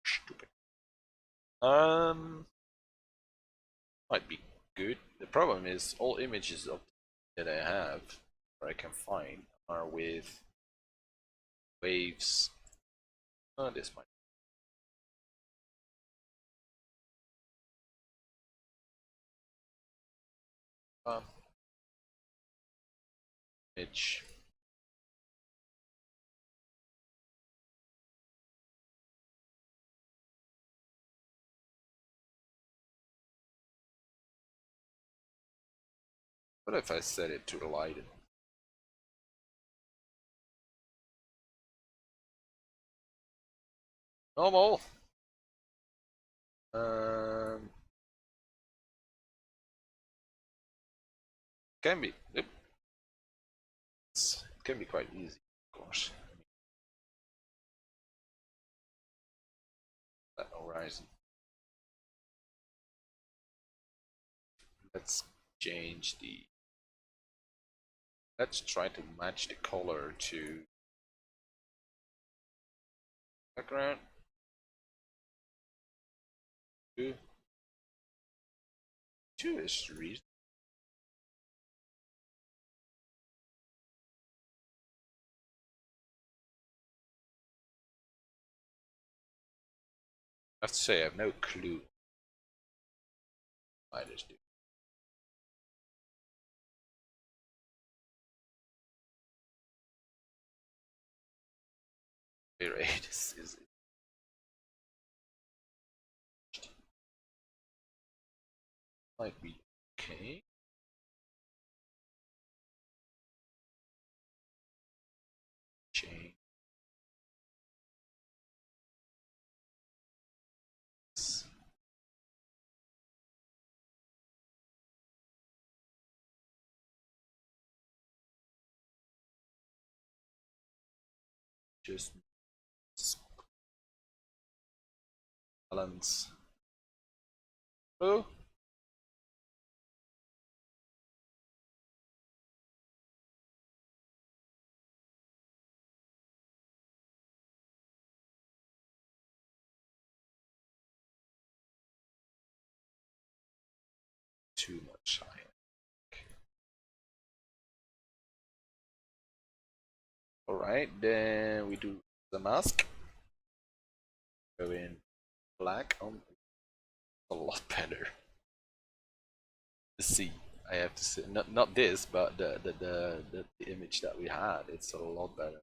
Stupid. Might be good. The problem is all images of that I have, or I can find, are with waves. Oh, this might. Edge. What if I set it to the light? Normal. Can be. Yep. It can be quite easy, of course. That horizon. Let's change the. Let's try to match the color to background. Two. Two is reasonable. I have to say I have no clue why this do. Rate is might be okay. Change. Just balance. Oh. Too much higher. Alright, then we do the mask. Go in black on a lot better. See, I have to say, not this, but the image that we had. It's a lot better.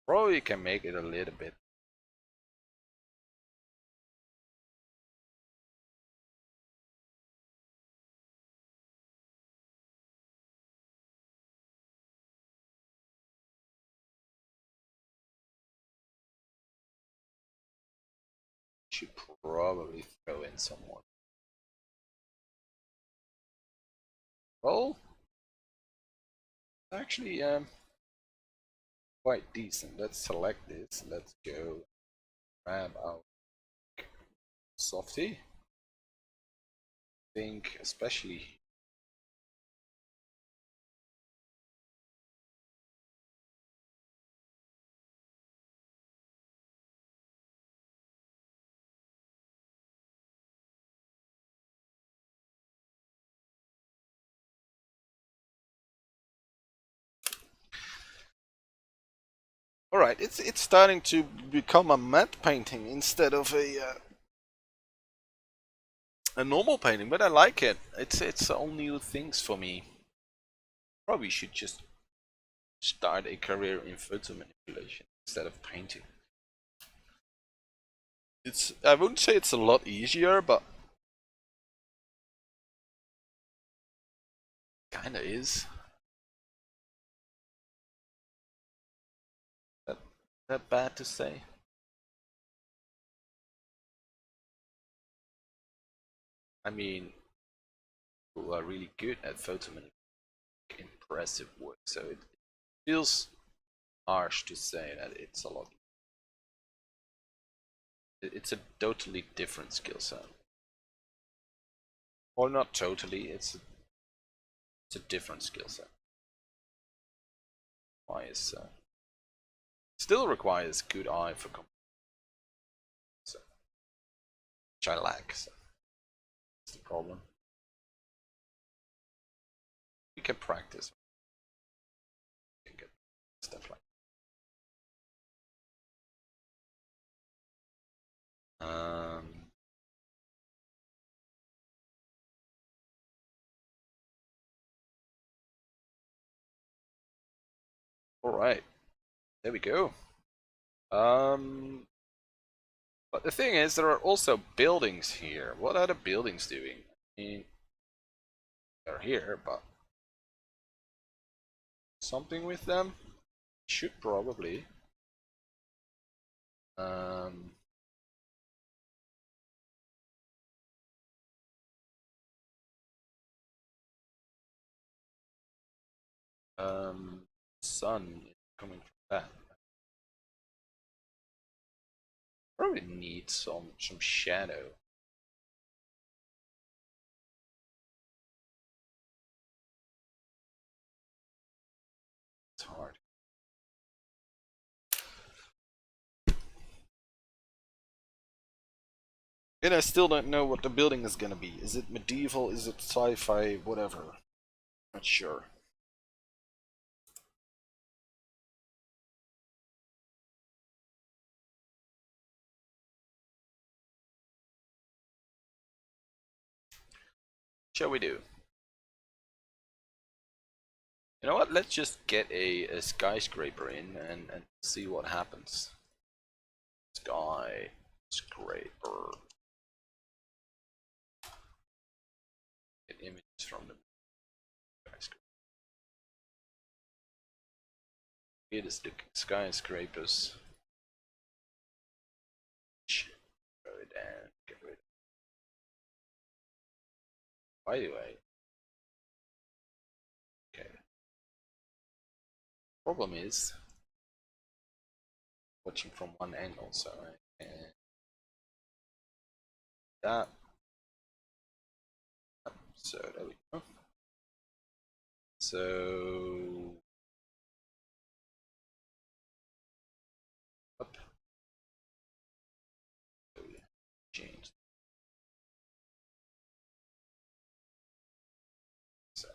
Probably can make it a little bit. Should probably throw in some more. Well, actually, quite decent. Let's select this. Let's go grab our softy. I think especially alright, it's starting to become a matte painting instead of a normal painting, but I like it. It's all new things for me. Probably should just start a career in photo manipulation instead of painting. I wouldn't say it's a lot easier, but kinda is. That bad to say? I mean, people are really good at photo manipulation, impressive work, so it feels harsh to say that it's a lot. It's a totally different skill set. Or not totally, it's a different skill set. Why is still requires good eye for composition. So which I lack. So that's the problem. We can practice. We can get stuff like that. All right, there we go. But the thing is, there are also buildings here. What are the buildings doing? I mean, they're here, but something with them? Should probably. Um, sun is coming from that. Probably need some shadow. It's hard. And I still don't know what the building is gonna be. Is it medieval? Is it sci-fi? Whatever. Not sure. Shall we do? You know what? Let's just get a skyscraper in and see what happens. Skyscraper. Get images from the skyscraper. It is the skyscrapers. Go down. Get rid of. By the way. Okay. Problem is watching from one angle, so I can that. So there we go. So up. So we change. So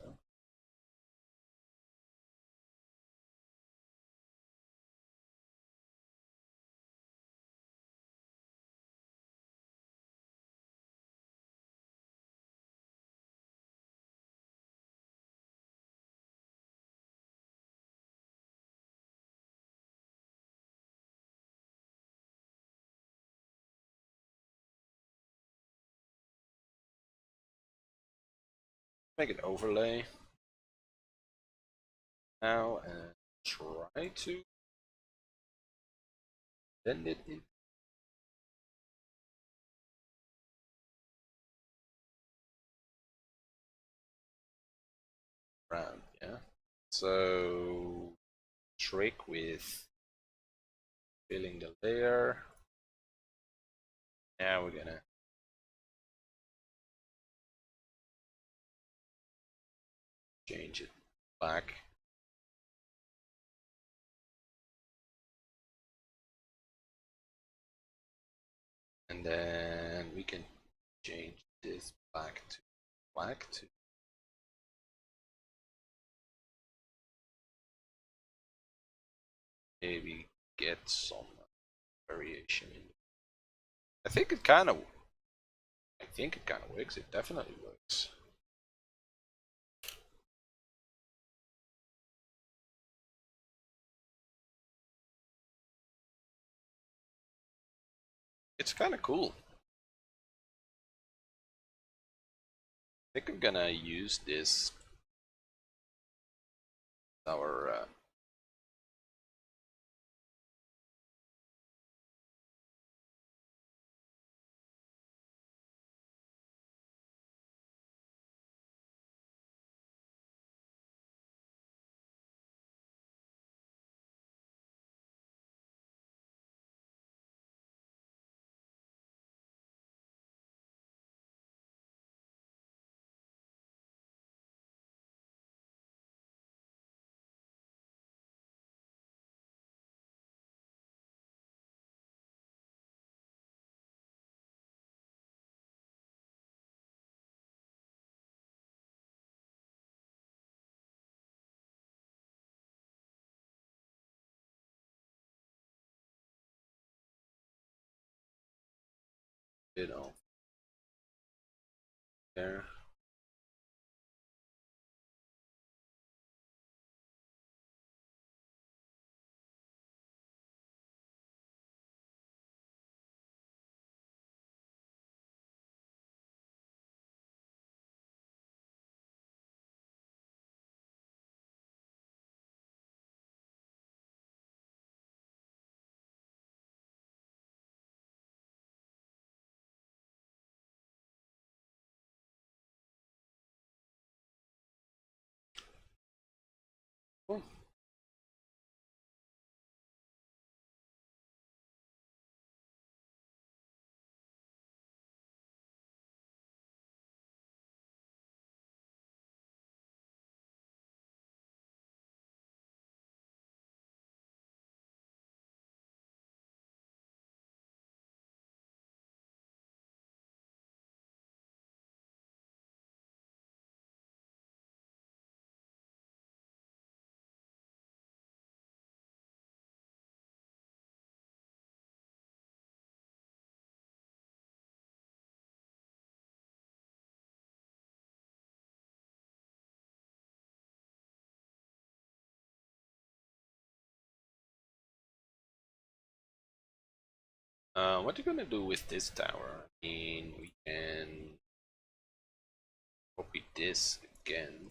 make an overlay now and try to blend it in. Around, yeah. So trick with filling the layer. Now we're gonna change it black. And then we can change this black to maybe get some variation in. I think it kind of works. It definitely works. It's kind of cool. I think I'm gonna use this our bit of there. Cool. What are you gonna do with this tower? I mean, we can copy this again.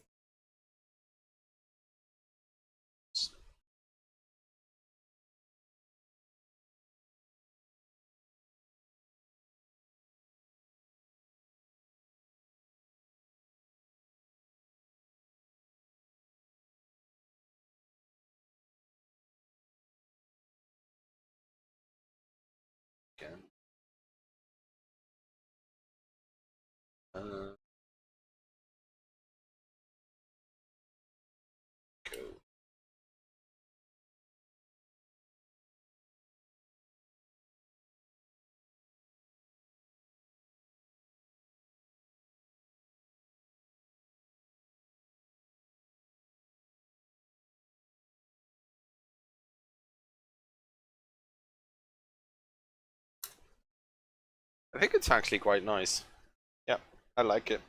Again. Uh, go. I think it's actually quite nice. Yeah, I like it.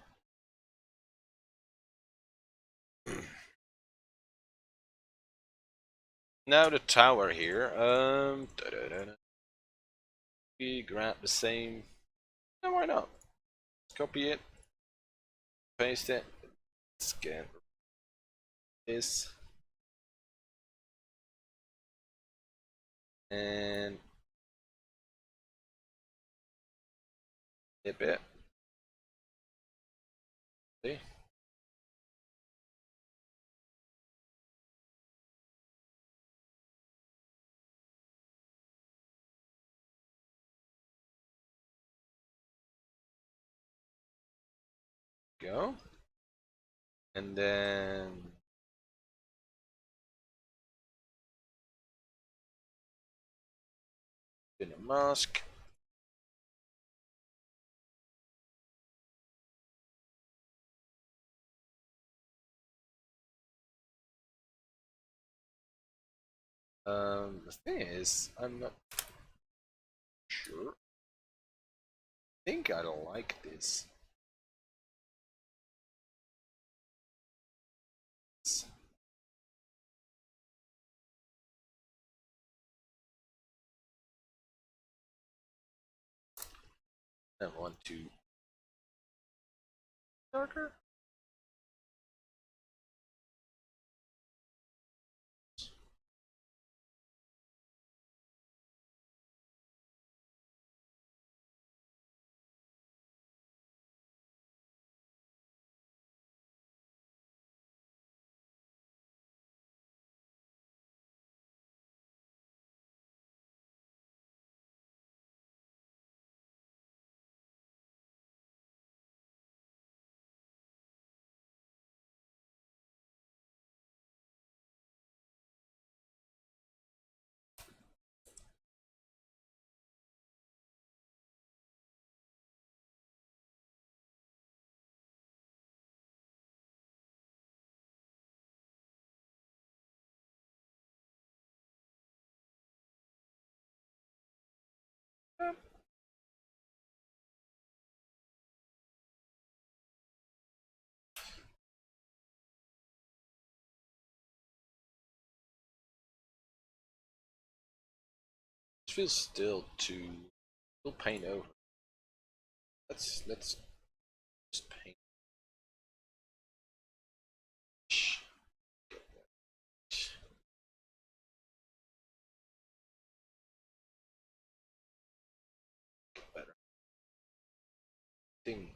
Now the tower here. We grab the same. Yeah, why not? Copy it, paste it, scan this, and dip it. See? Go. And then in a mask. The thing is, I'm not sure. I think I don't like this. I want to darker. feels still paint over. Let's just paint. Better thing.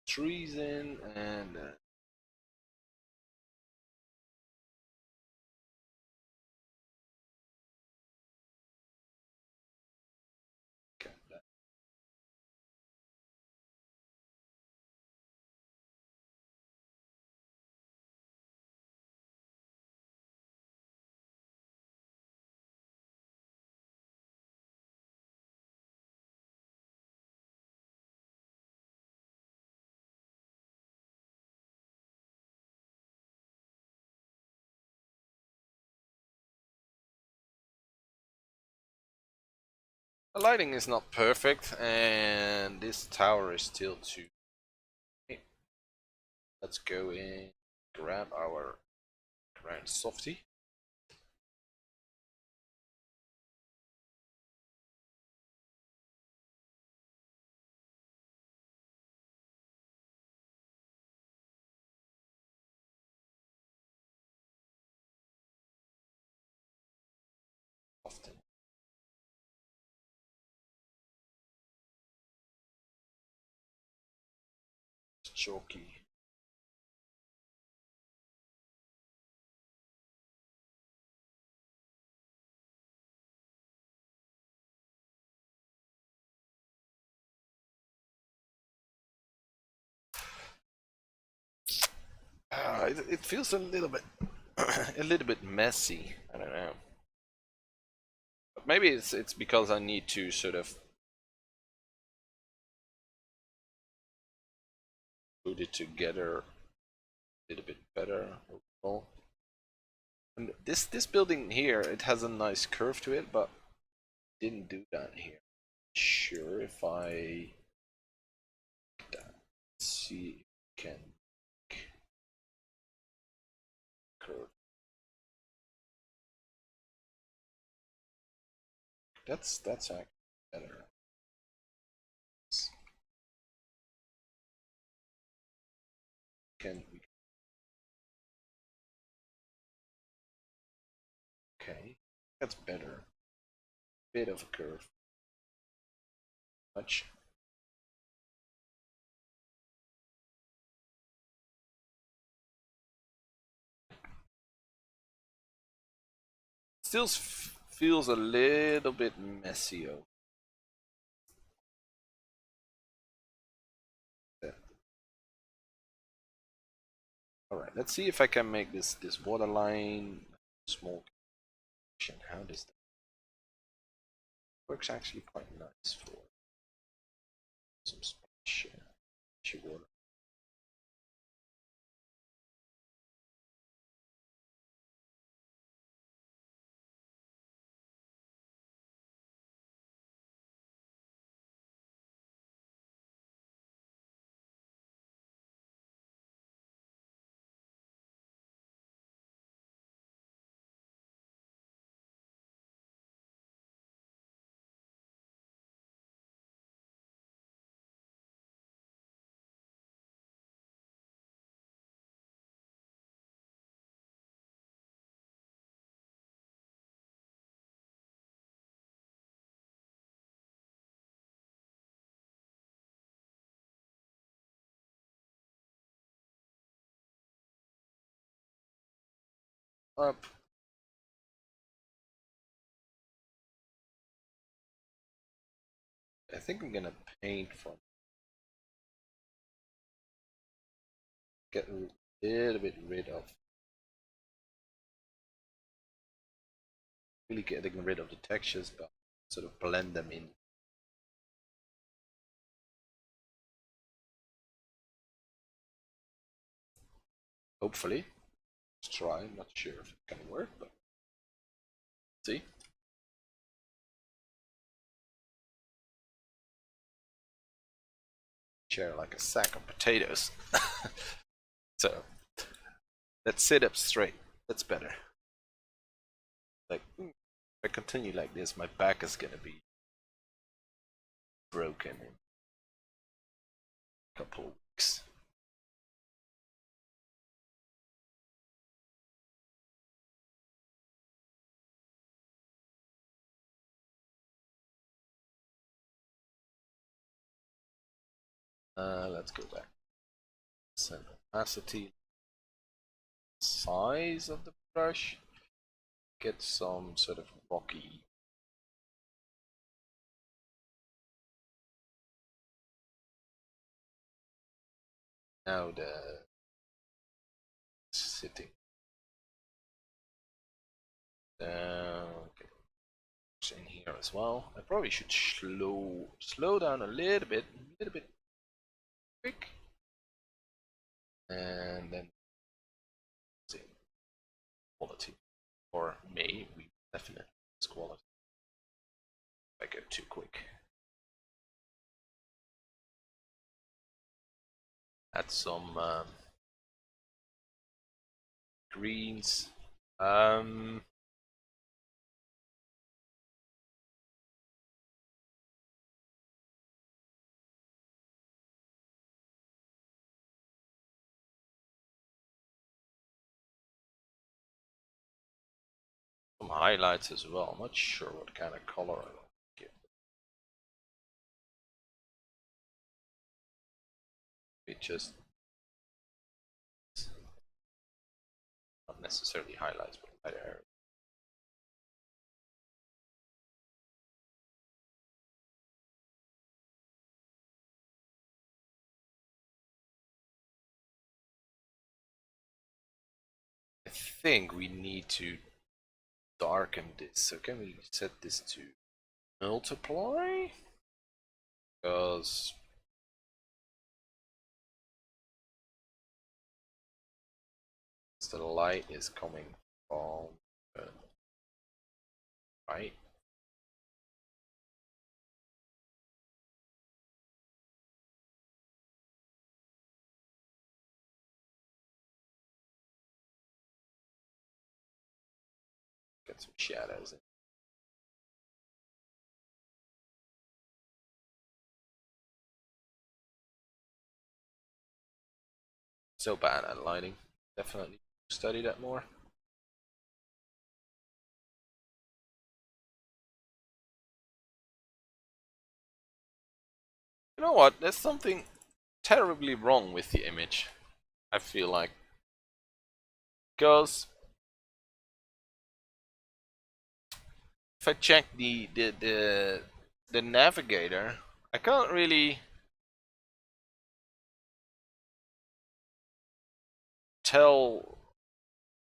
Trees in and okay, that. The lighting is not perfect, and this tower is still too. Let's go in, grab our ground softy. Often. Chalky. It feels a little bit a little bit messy. I don't know. But maybe it's because I need to sort of put it together a little bit better overall. And this building here, it has a nice curve to it, but didn't do that here. Sure, if I let's see if we can curve. That's actually better. We okay, that's better. Bit of a curve. Much. Still feels a little bit messy. All right, let's see if I can make this water line small. How does that works? Actually, quite nice for some splashy water. up. I think I'm gonna paint from get a little bit rid of really getting rid of the textures, but sort of blend them in. Hopefully, let's try. I'm not sure if it can work, but see. Chair like a sack of potatoes. So let's sit up straight. That's better. Like if I continue like this, my back is gonna be broken in a couple of weeks. Let's go back. Set opacity, size of the brush. Get some sort of rocky. Now the sitting down. Okay. In here as well. I probably should slow down a little bit quick, and then see quality. Or may we definitely lose quality if I go too quick. Add some greens. Some highlights as well. I'm not sure what kind of color I will give. It just not necessarily highlights, but lighter area. I think we need to darken this. So can we set this to multiply? Because the light is coming from right. Get some shadows in. So bad at lighting. Definitely study that more. You know what? There's something terribly wrong with the image. I feel like, because if I check the navigator, I can't really tell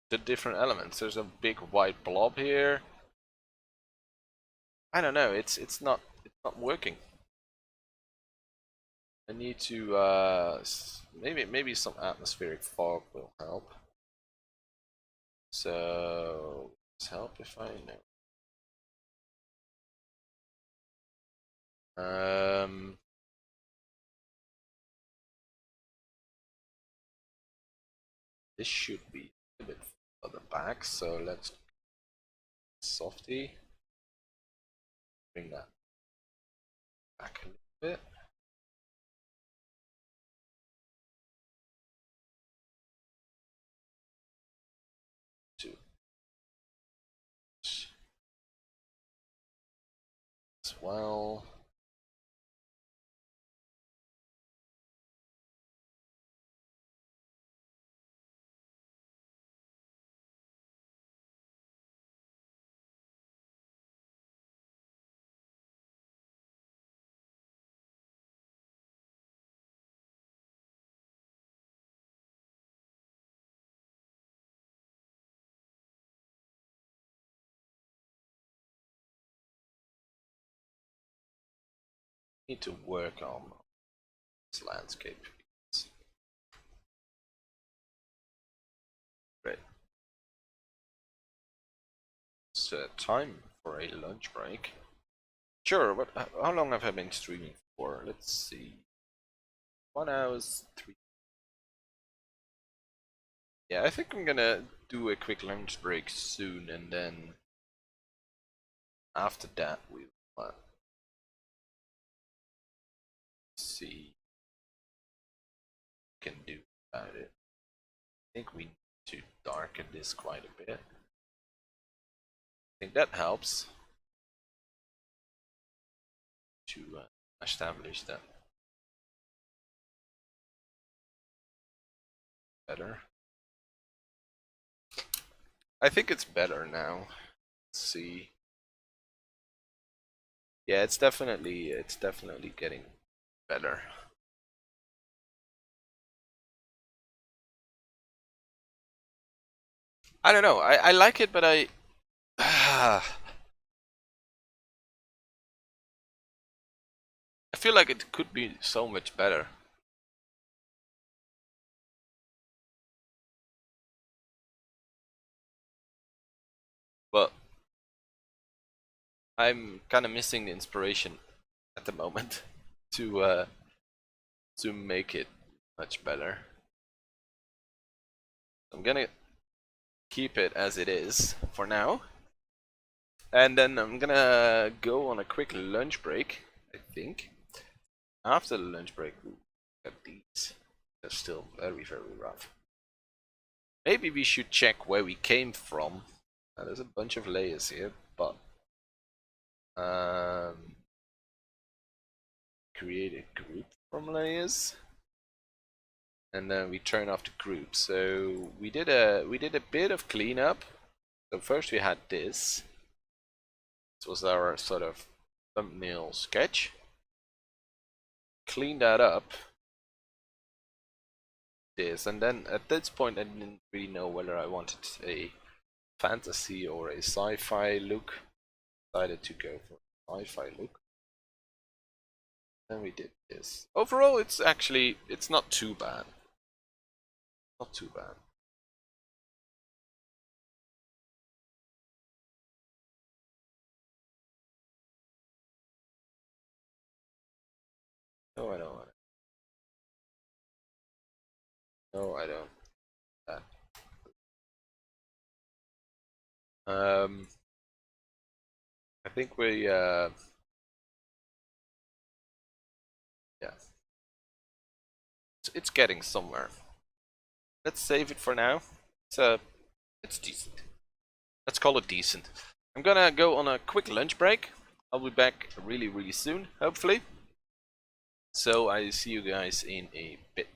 the different elements. There's a big white blob here. I don't know. It's not working. I need to maybe some atmospheric fog will help. So it's help if I know. This should be a bit further back, so let's softy bring that back a little bit. Two as well. Need to work on this landscape. Great. It's time for a lunch break. Sure, but how long have I been streaming for? Let's see. 1 hour, 3. Yeah, I think I'm gonna do a quick lunch break soon, and then after that we'll see what we can do about it. I think we need to darken this quite a bit. I think that helps to establish that better. I think it's better now. Let's see. Yeah, it's definitely getting better. I don't know. I like it, but I I feel like it could be so much better. But I'm kind of missing the inspiration at the moment to make it much better. I'm gonna keep it as it is for now, and then I'm gonna go on a quick lunch break. I think after the lunch break, we'll look at these. They're still very rough. Maybe we should check where we came from. There's a bunch of layers here, but create a group from layers, and then we turn off the group. So we did a bit of cleanup. So first we had this. This was our sort of thumbnail sketch. Clean that up. This, and then at this point I didn't really know whether I wanted a fantasy or a sci-fi look. Decided to go for a sci-fi look. Then we did this. Overall, it's not too bad. Not too bad. No, I don't. No, I don't. That. I think we yeah. It's getting somewhere. Let's save it for now. It's decent. Let's call it decent. I'm gonna go on a quick lunch break. I'll be back really soon, hopefully. So I see you guys in a bit.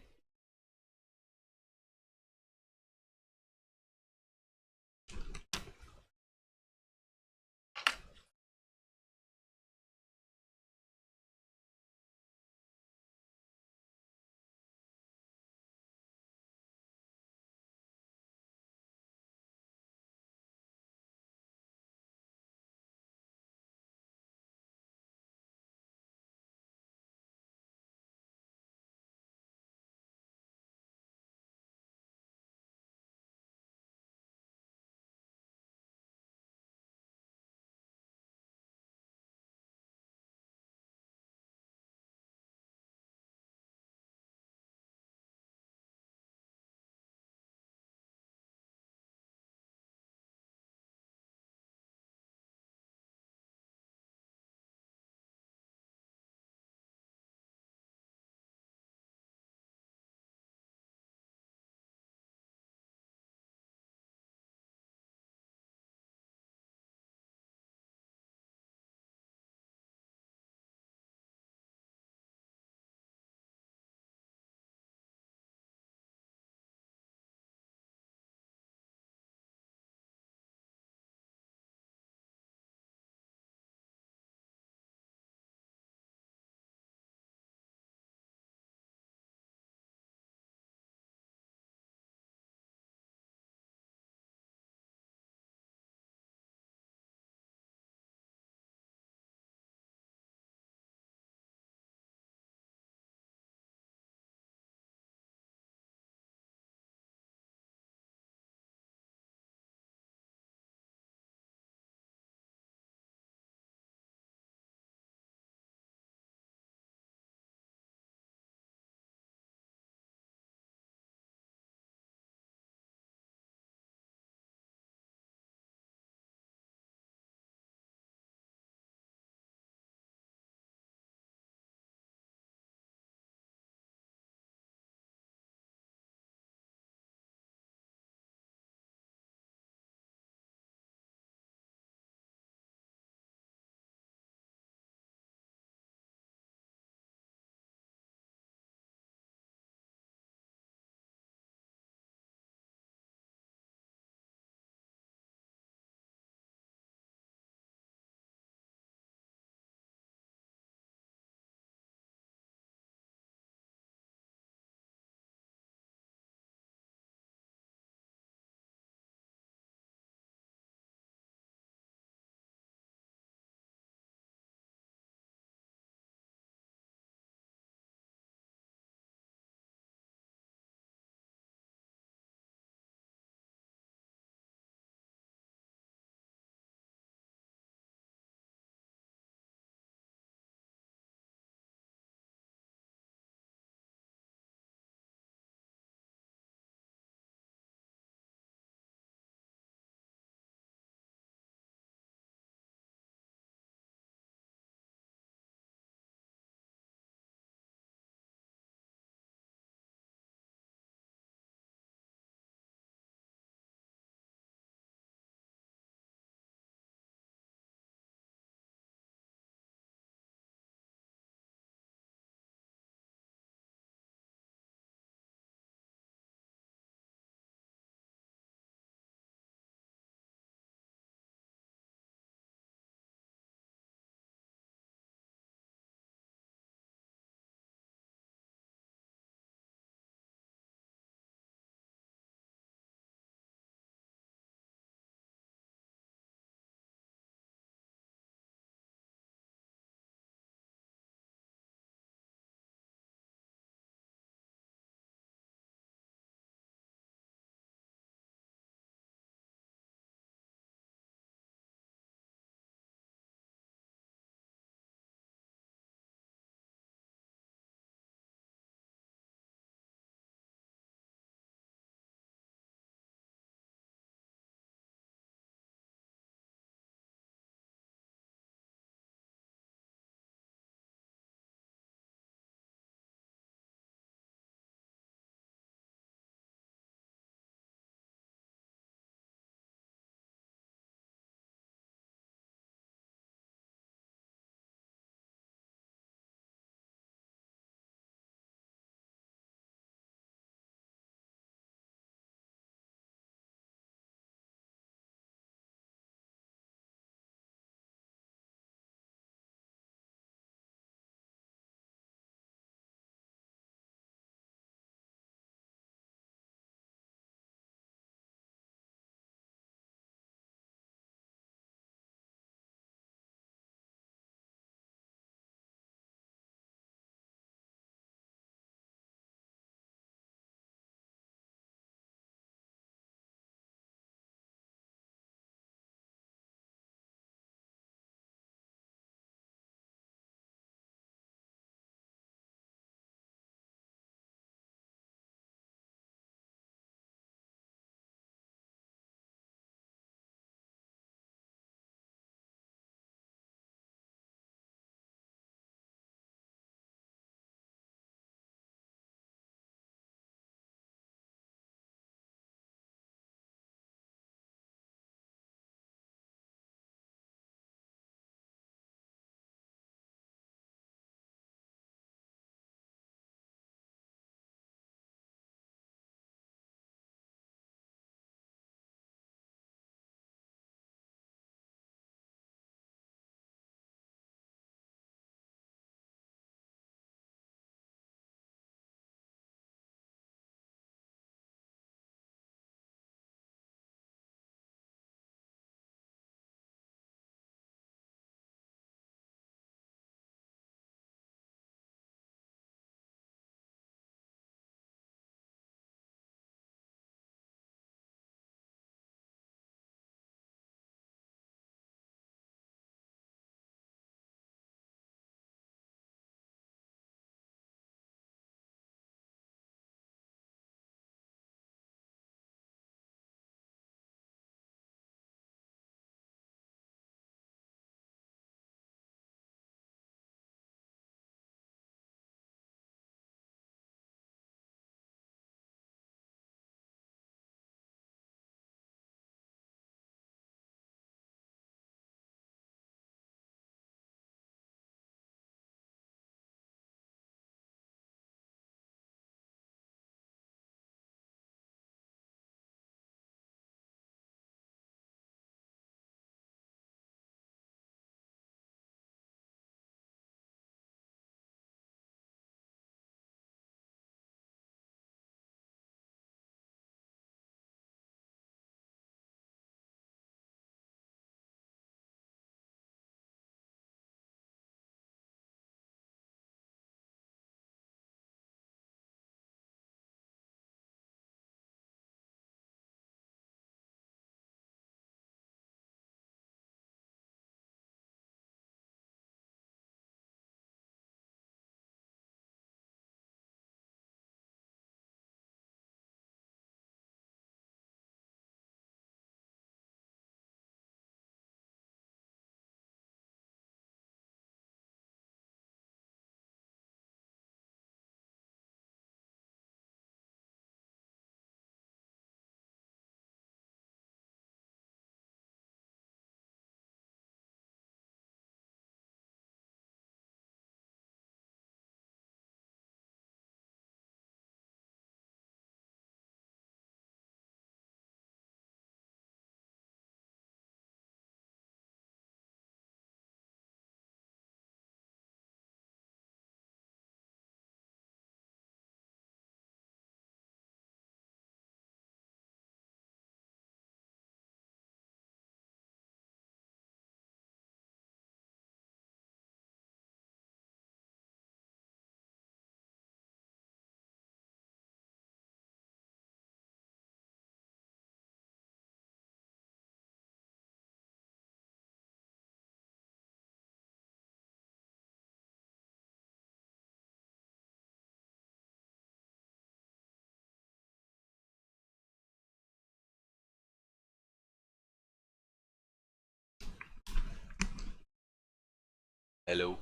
Hello.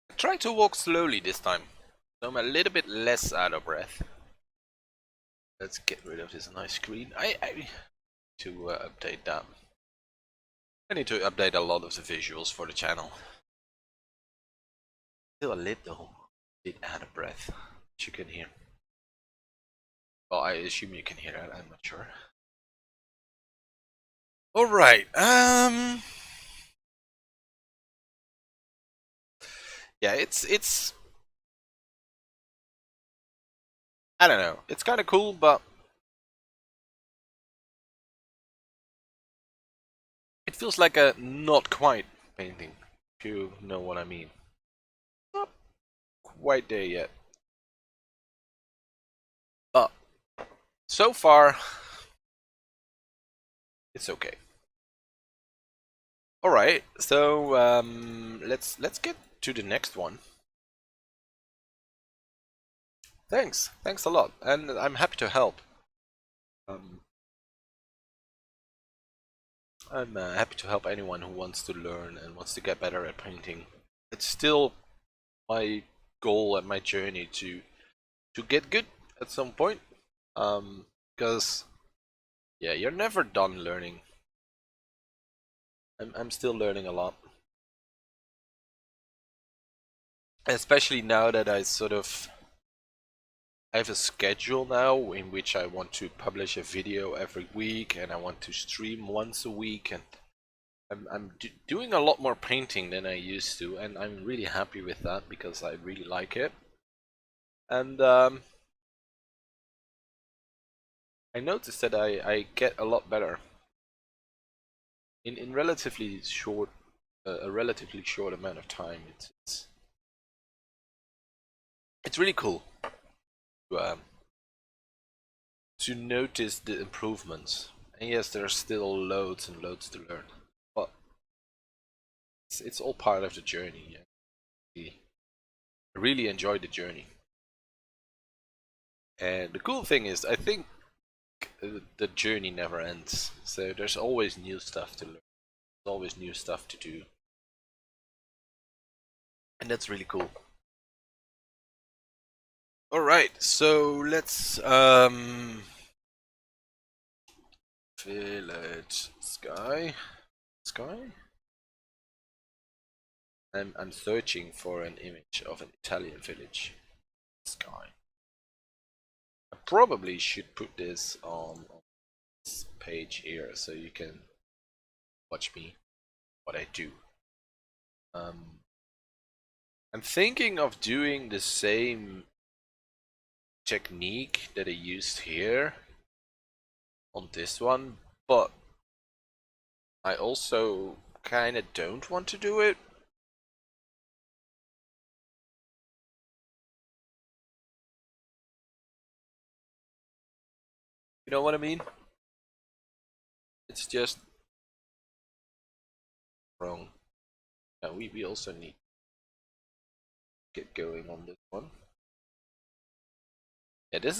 I tried to walk slowly this time, so I'm a little bit less out of breath. Let's get rid of this nice screen. I need to update that. I need to update a lot of the visuals for the channel. Still a little bit out of breath, which you can hear. Well, I assume you can hear that, I'm not sure. Alright, yeah, it's I don't know, it's kinda cool, but it feels like a not quite painting, if you know what I mean. Not quite there yet. But so far it's okay. Alright, so let's get to the next one. Thanks a lot, and I'm happy to help. I'm happy to help anyone who wants to learn and wants to get better at painting. It's still my goal and my journey to get good at some point. Because yeah, you're never done learning. I'm still learning a lot. Especially now that I have a schedule now in which I want to publish a video every week and I want to stream once a week, and I'm doing a lot more painting than I used to, and I'm really happy with that because I really like it. And I noticed that I get a lot better in relatively short a relatively short amount of time. It's really cool to notice the improvements. And yes, there's still loads and loads to learn, but it's all part of the journey. I really enjoy the journey. And the cool thing is, I think the journey never ends. So there's always new stuff to learn. There's always new stuff to do. And that's really cool. Alright, so let's village sky. I'm searching for an image of an Italian village sky. I probably should put this on this page here so you can watch me what I do. I'm thinking of doing the same technique that I used here on this one, but I also kinda don't want to do it. You know what I mean? It's just wrong. Now we also need to get going on this one. Yeah, this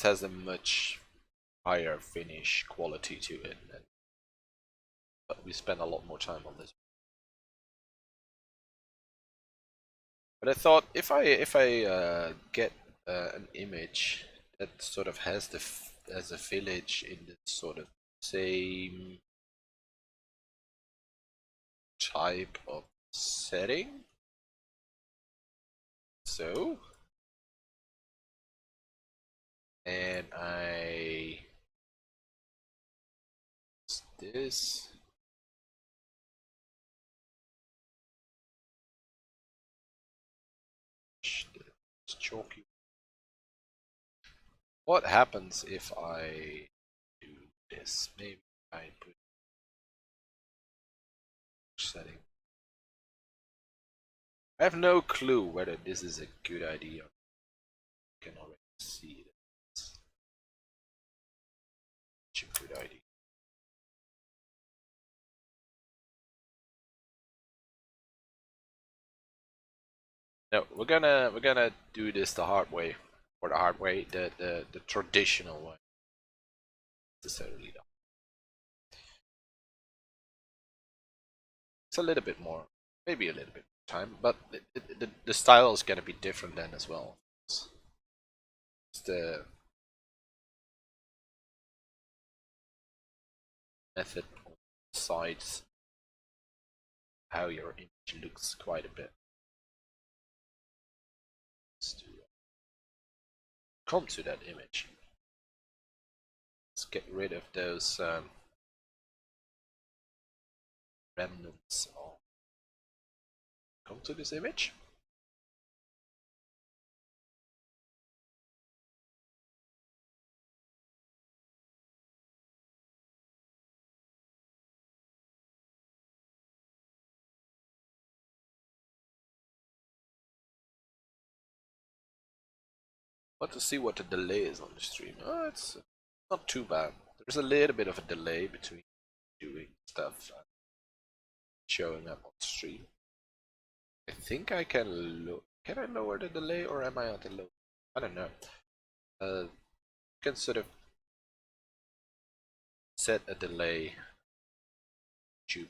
has a much higher finish quality to it, but we spend a lot more time on this. But I thought if I get an image that sort of has a village in this sort of same type of setting, so, and I this. It's chalky. What happens if I do this? Maybe I put setting. I have no clue whether this is a good idea. I can already see that it's a good idea. No, we're gonna do this the hard way, or the hard way, the traditional way. Necessarily, It's a little bit more, maybe a little bit more time, but the style is gonna be different then as well. It's the method on the sides, how your image looks quite a bit. To come to that image, let's get rid of those remnants. Come to this image. Want to see what the delay is on the stream. Oh, it's not too bad. There's a little bit of a delay between doing stuff and showing up on stream. I think I can can I lower the delay, or am I at the low? I don't know. You can sort of set a delay. Tube.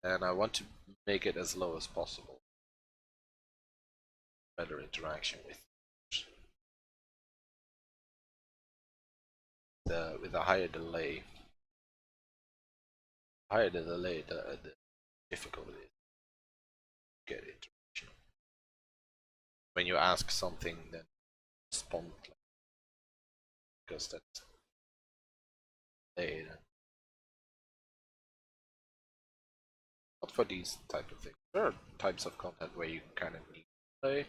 And I want to make it as low as possible. Better interaction with a higher delay. Higher the delay, the difficulty is to get interaction. When you ask something, then respond, because that's delayed. Not for these type of things. There are types of content where you kind of need delay.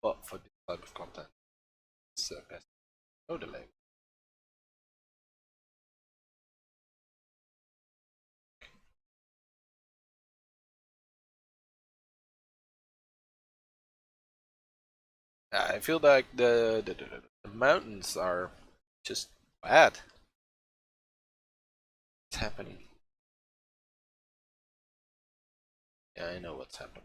But for this type of content, it's best no delay. I feel like the mountains are just bad. What's happening? Yeah, I know what's happening.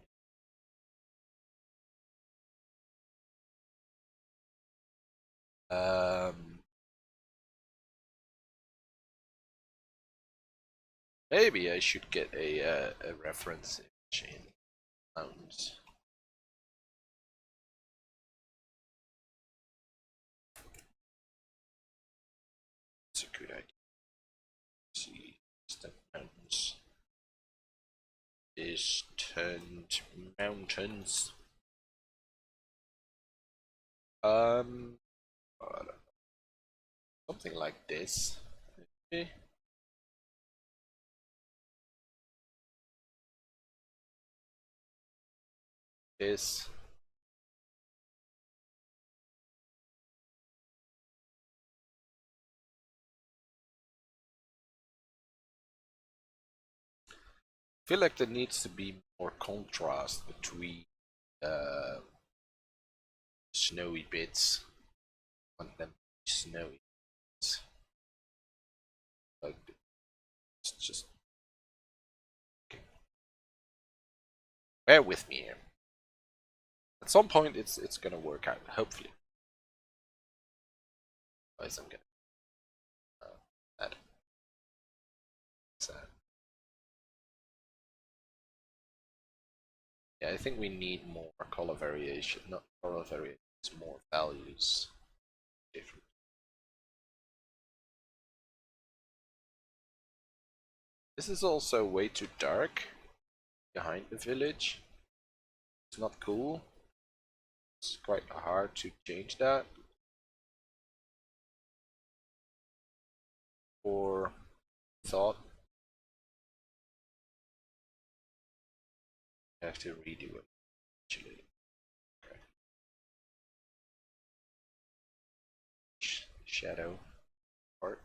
Maybe I should get a reference image in mountains. It's a good idea. See, distant mountains. Distant mountains. Something like this. Okay. This. I feel like there needs to be more contrast between snowy bits. I want them to be snowy bits. Like, it's just okay. Bear with me here. At some point, it's gonna work out. Hopefully. Otherwise, I'm gonna add. Yeah, I think we need more color variation, not color variation, more values. Different. This is also way too dark behind the village. It's not cool. It's quite hard to change that. Or thought. I have to redo it actually. Okay. Shadow part.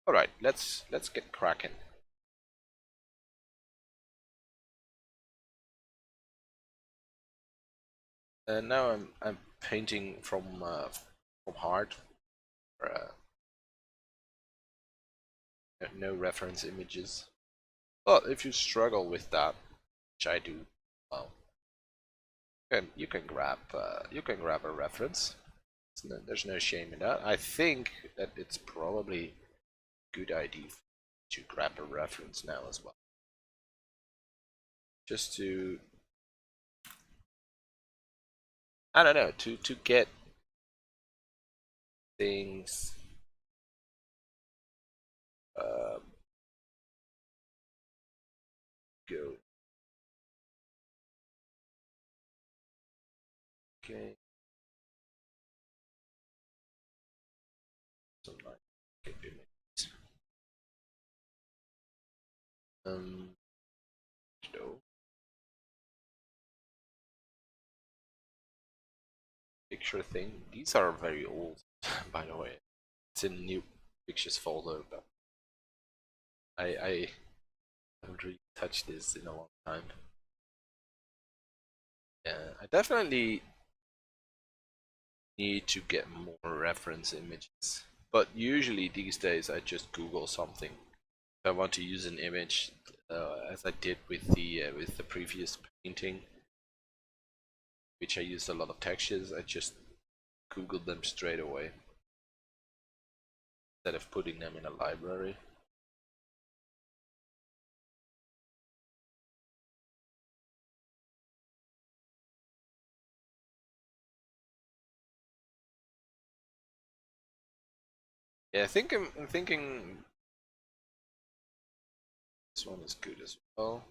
Alright, let's get cracking. And now I'm painting from heart. No reference images. But if you struggle with that, which I do well, you can grab a reference. There's no shame in that. I think that it's probably a good idea to grab a reference now as well, just to, I don't know, to get things go. Okay. Some like images. No. Picture thing. These are very old, by the way. It's in new pictures folder, but I haven't really touched this in a long time. Yeah, I definitely need to get more reference images. But usually these days I just Google something. If I want to use an image, as I did with the previous painting, which I used a lot of textures, I just Googled them straight away instead of putting them in a library. Yeah, I think I'm thinking this one is good as well.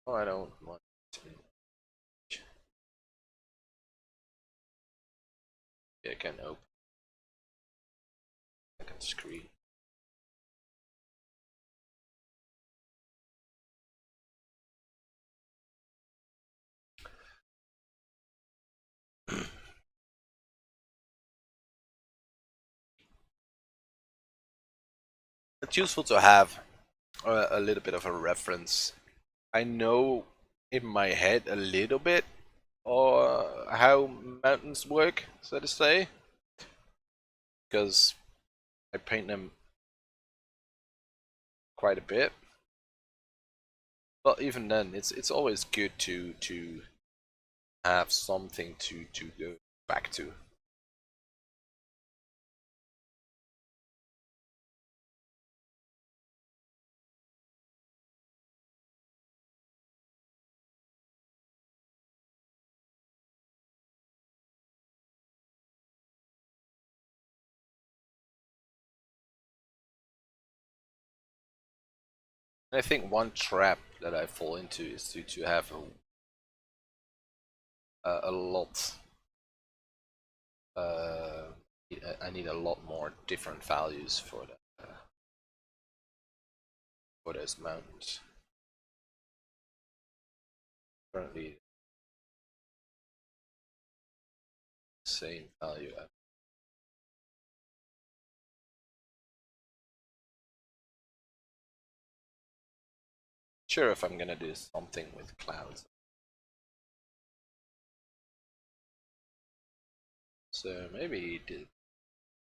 Oh, I don't want to. Yeah, I can open. I can screen. It's useful to have a little bit of a reference. I know in my head a little bit or how mountains work, so to say, because I paint them quite a bit. But even then, it's always good to have something to go back to. And I think one trap that I fall into is to have a lot. I need a lot more different values for the for those mountains. Currently, same value. Sure, if I'm gonna do something with clouds. So maybe the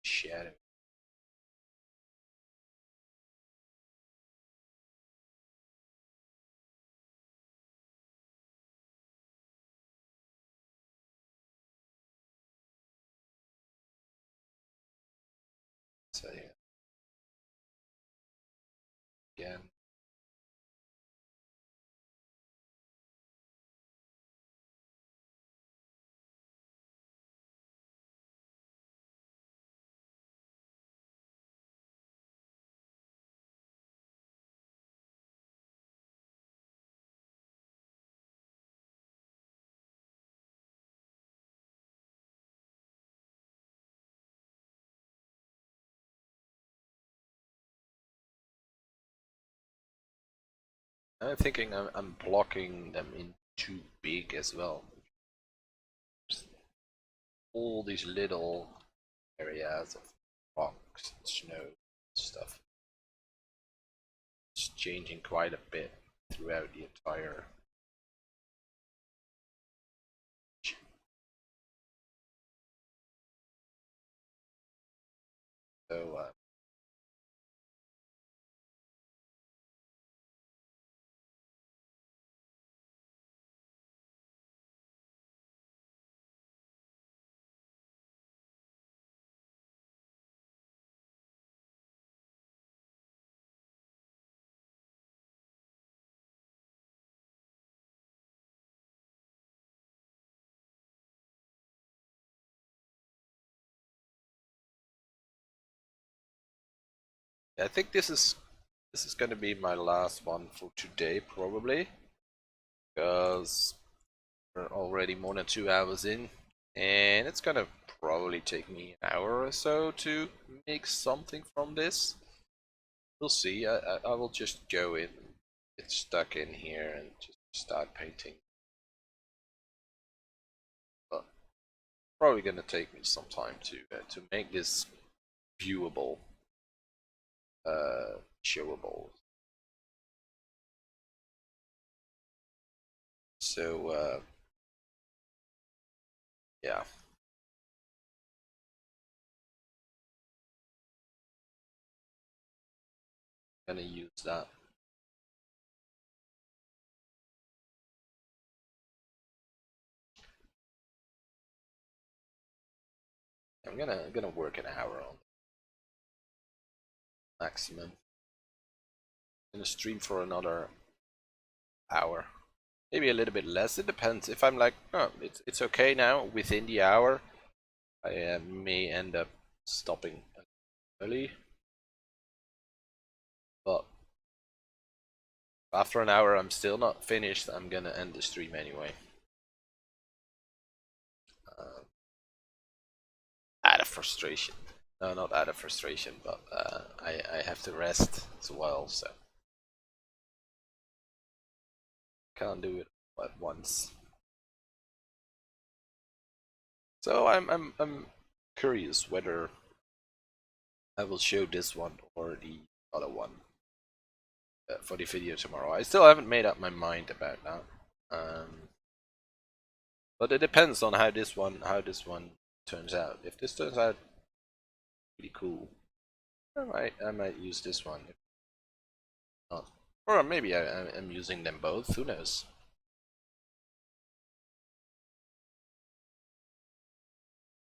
shadow. So yeah, again. I'm thinking I'm blocking them in too big as well. All these little areas of rocks and snow and stuff. It's changing quite a bit throughout the entire. So I think this is gonna be my last one for today, probably, because we're already more than 2 hours in, and it's gonna probably take me an hour or so to make something from this. We'll see. I will just go in, get stuck in here, and just start painting. But probably gonna take me some time to make this viewable, showable. So yeah, gonna use that. I'm gonna work an hour on maximum. Gonna stream for another hour, maybe a little bit less. It depends. If I'm like, oh, it's okay now within the hour, I may end up stopping early. But after an hour, I'm still not finished. I'm gonna end the stream anyway. Um, Out of frustration. No, not out of frustration, but I have to rest as well, so can't do it at once. So I'm curious whether I will show this one or the other one for the video tomorrow. I still haven't made up my mind about that. But it depends on how this one turns out. If this turns out pretty cool, I might use this one. If not, or maybe I'm using them both. Who knows?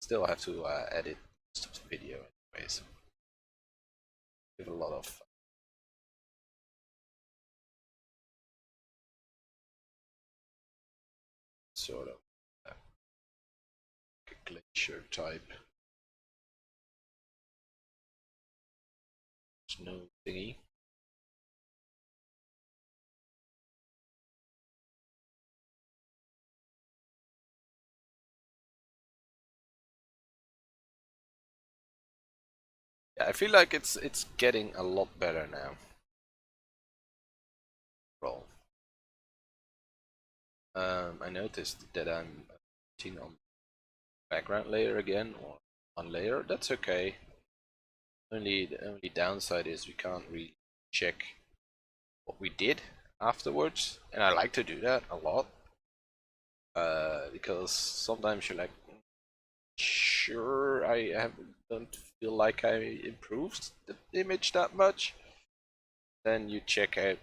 Still have to edit the video anyways. Give a lot of sort of glacier type snow thingy. Yeah, I feel like it's getting a lot better now. Roll. I noticed that I'm putting on background layer again or on layer. That's okay. The only downside is we can't really check what we did afterwards, and I like to do that a lot. Because sometimes you're like, sure, don't feel like I improved the image that much. Then you check out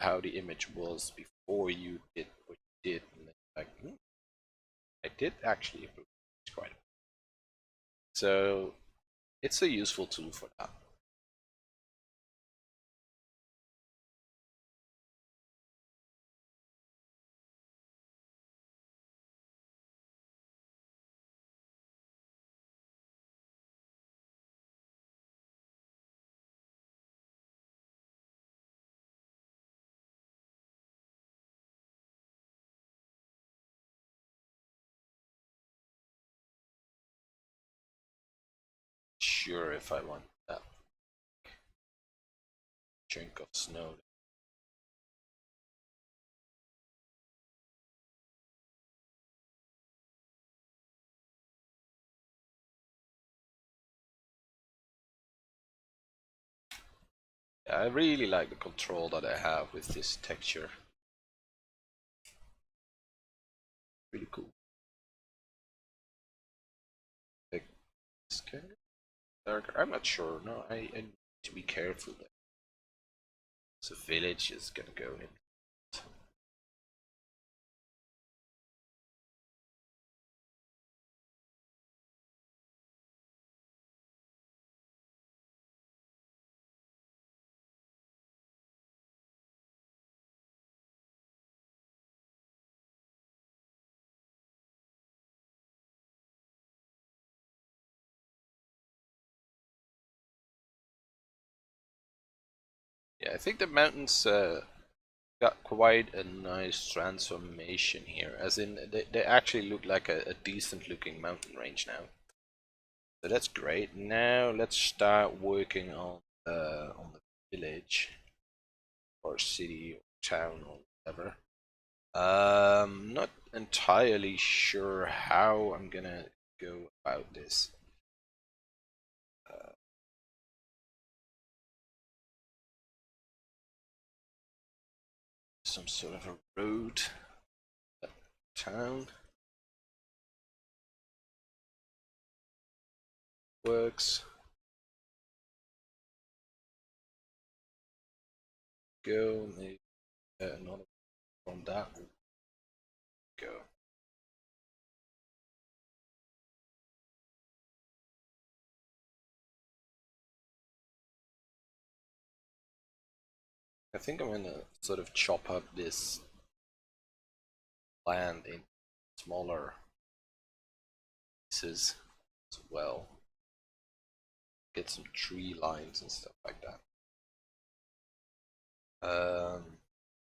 how the image was before you did what you did, and then like, I did actually improve it quite a bit. So it's a useful tool for that. Sure, if I want that chunk of snow. Yeah, I really like the control that I have with this texture. Really cool. Like this kind of darker. I'm not sure. No, I need to be careful there. So village is gonna go in. I think the mountains got quite a nice transformation here, as in they actually look like a decent looking mountain range now. So that's great. Now let's start working on the village or city or town or whatever. Not entirely sure how I'm gonna go about this. Some sort of a road, town works. Go maybe another from that will go. I think I'm gonna sort of chop up this land in smaller pieces as well. Get some tree lines and stuff like that.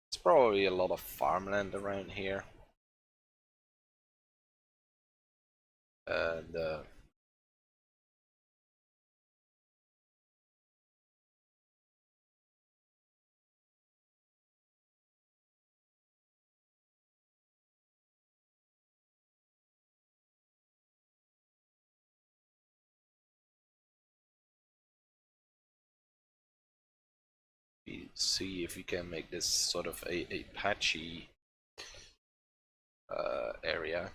It's probably a lot of farmland around here. And see if we can make this sort of a patchy area.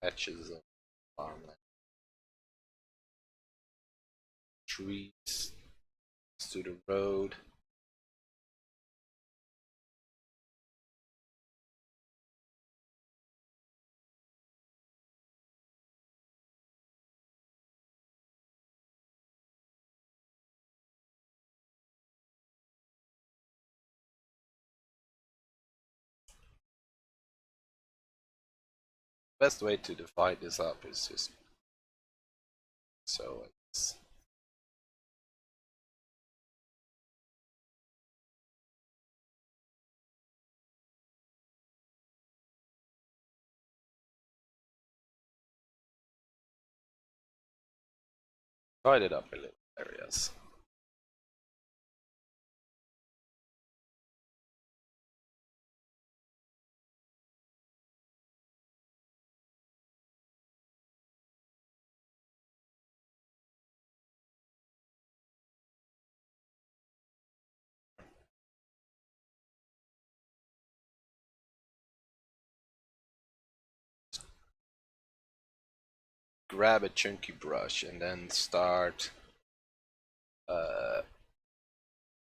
Patches of farmland. Trees to the road. Best way to divide this up is just so it's divide it up in little areas. Grab a chunky brush and then start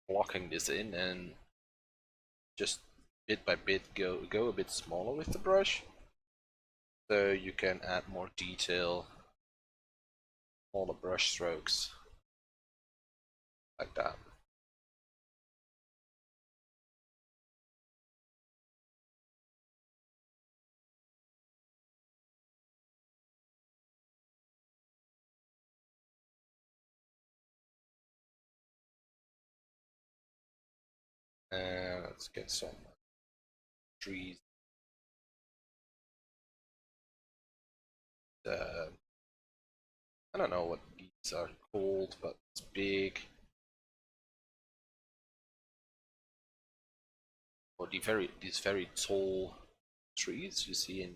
blocking this in, and just bit by bit go a bit smaller with the brush, so you can add more detail, smaller brush strokes like that. And let's get some trees. I don't know what these are called, but it's big. Or these very tall trees you see in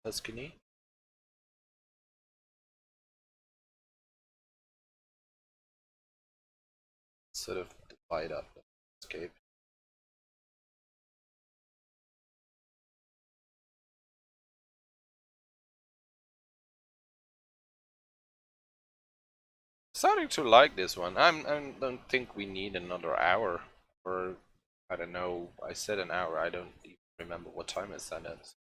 Tuscany. Sort of divide up the landscape. Starting to like this one. I don't think we need another hour, or I don't know. I said an hour. I don't even remember what time I said it.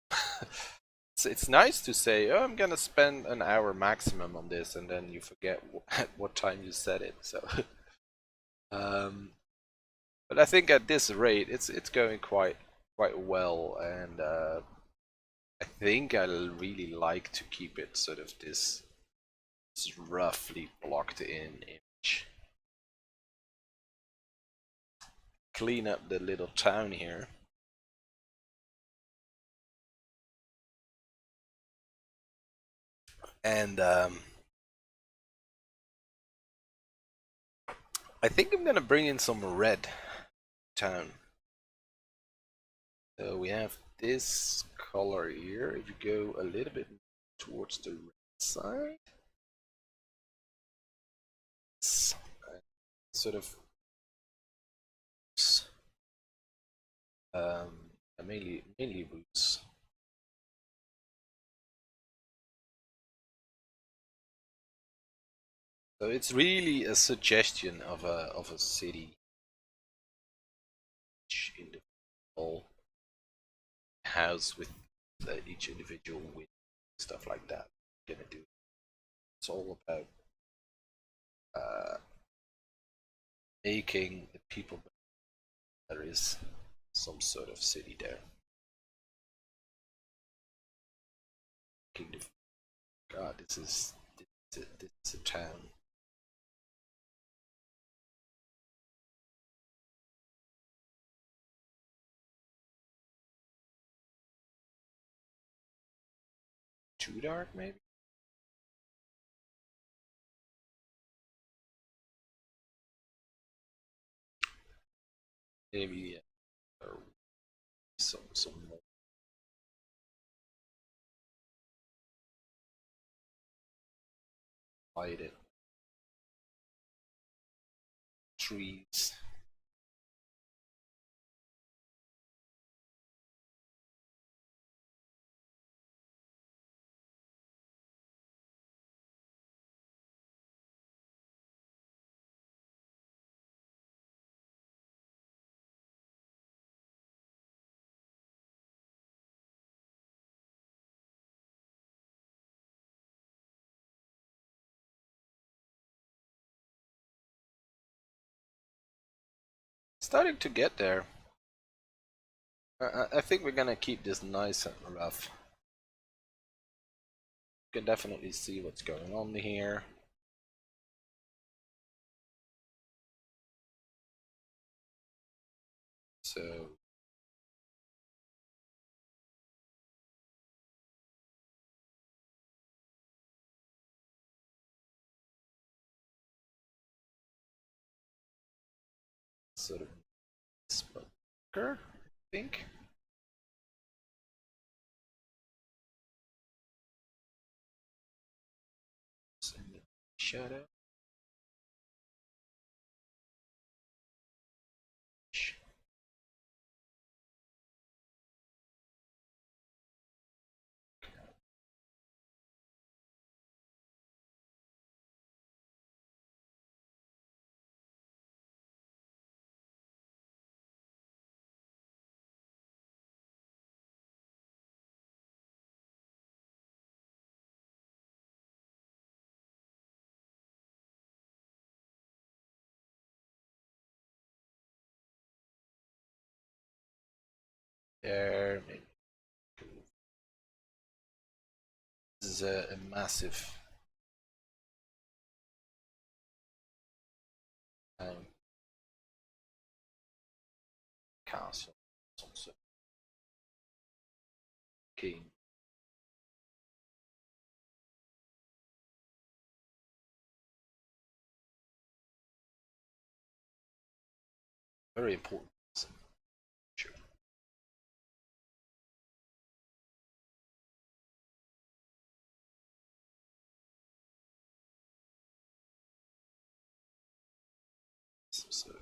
It's nice to say, oh, I'm gonna spend an hour maximum on this, and then you forget at what time you said it. So, but I think at this rate, it's going quite well, and I think I'll really like to keep it sort of this roughly blocked in image. clean up the little town here. And I think I'm gonna bring in some red town. So we have this color here. If you go a little bit towards the red side, sort of mainly roofs. So it's really a suggestion of a city, each individual house with each individual with stuff like that. Gonna do. It's all about making the people. There is some sort of city there. God, this is a town. Too dark, maybe? Maybe or some more. Light it. Trees. Starting to get there. I think we're gonna keep this nice and rough. You can definitely see what's going on here. So sort of smoker, I think. Shadow. There, maybe. This is a massive castle. Some sort of king. Very important. Sure. Some sort of.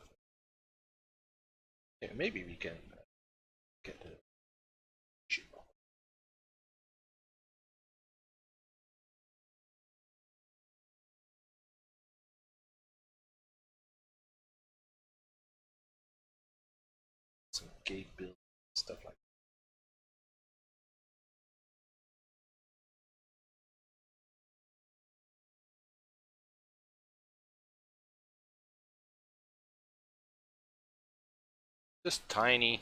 Yeah, maybe we can get the. Some gate build stuff like that. Just tiny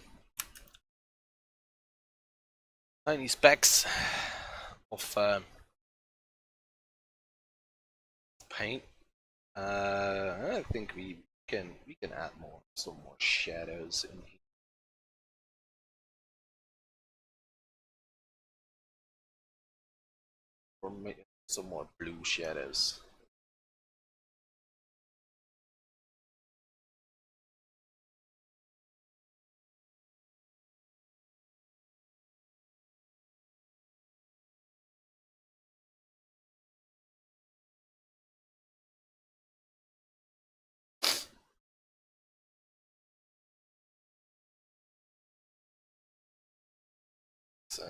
specks of paint. I think we we can add some more shadows in here. Or maybe some more blue shadows. So,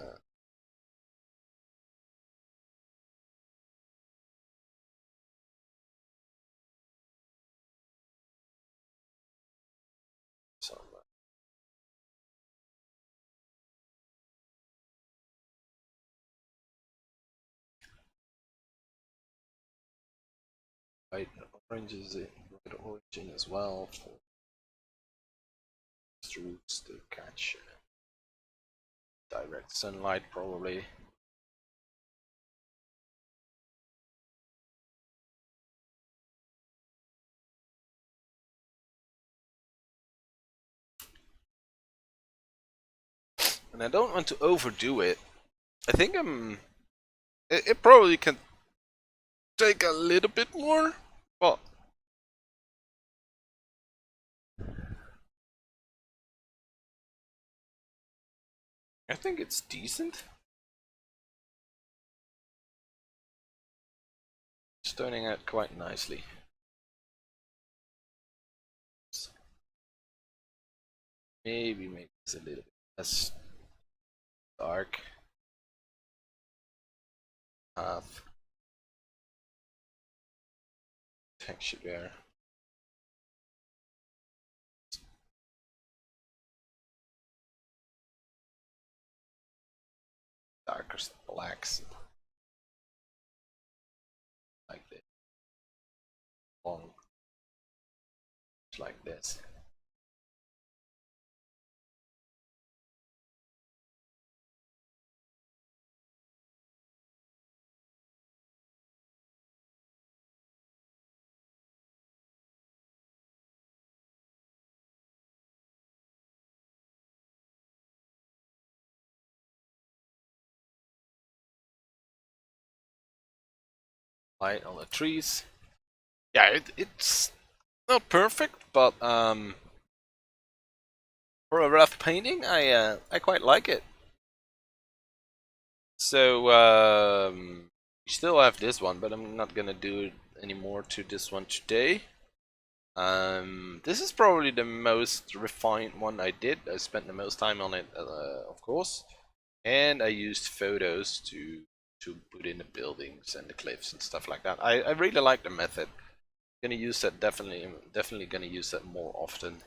some white oranges in, red orange in as well for roots to catch direct sunlight probably. And I don't want to overdo it. I think it probably can take a little bit more, but I think it's decent. It's turning out quite nicely. Maybe make this a little bit less dark. Half texture there. Darker blacks. Like this. Long. Like this. Light on the trees. Yeah, it's not perfect, but for a rough painting, I quite like it. So we still have this one, but I'm not gonna do it anymore to this one today. This is probably the most refined one I did. I spent the most time on it, of course, and I used photos to put in the buildings and the cliffs and stuff like that. I really like the method. Gonna use that definitely gonna use that more often.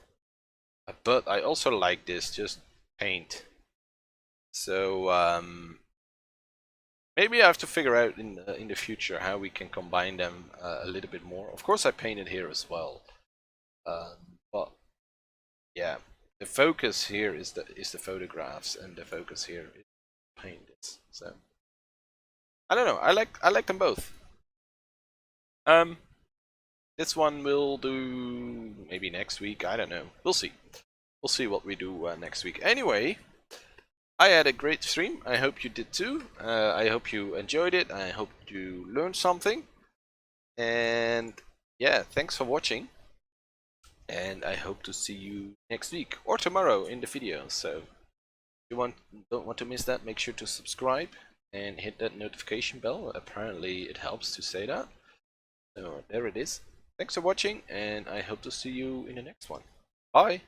But I also like this, just paint. So maybe I have to figure out in the future how we can combine them a little bit more. Of course, I painted here as well, but yeah, the focus here is the photographs, and the focus here is painted. So I don't know. I like them both. This one will do maybe next week. I don't know. We'll see. We'll see what we do next week. Anyway, I had a great stream. I hope you did too. I hope you enjoyed it. I hope you learned something. And yeah, thanks for watching. And I hope to see you next week or tomorrow in the video. So if you don't want to miss that, make sure to subscribe and hit that notification bell. Apparently it helps to say that. So there it is. Thanks for watching, and I hope to see you in the next one. Bye!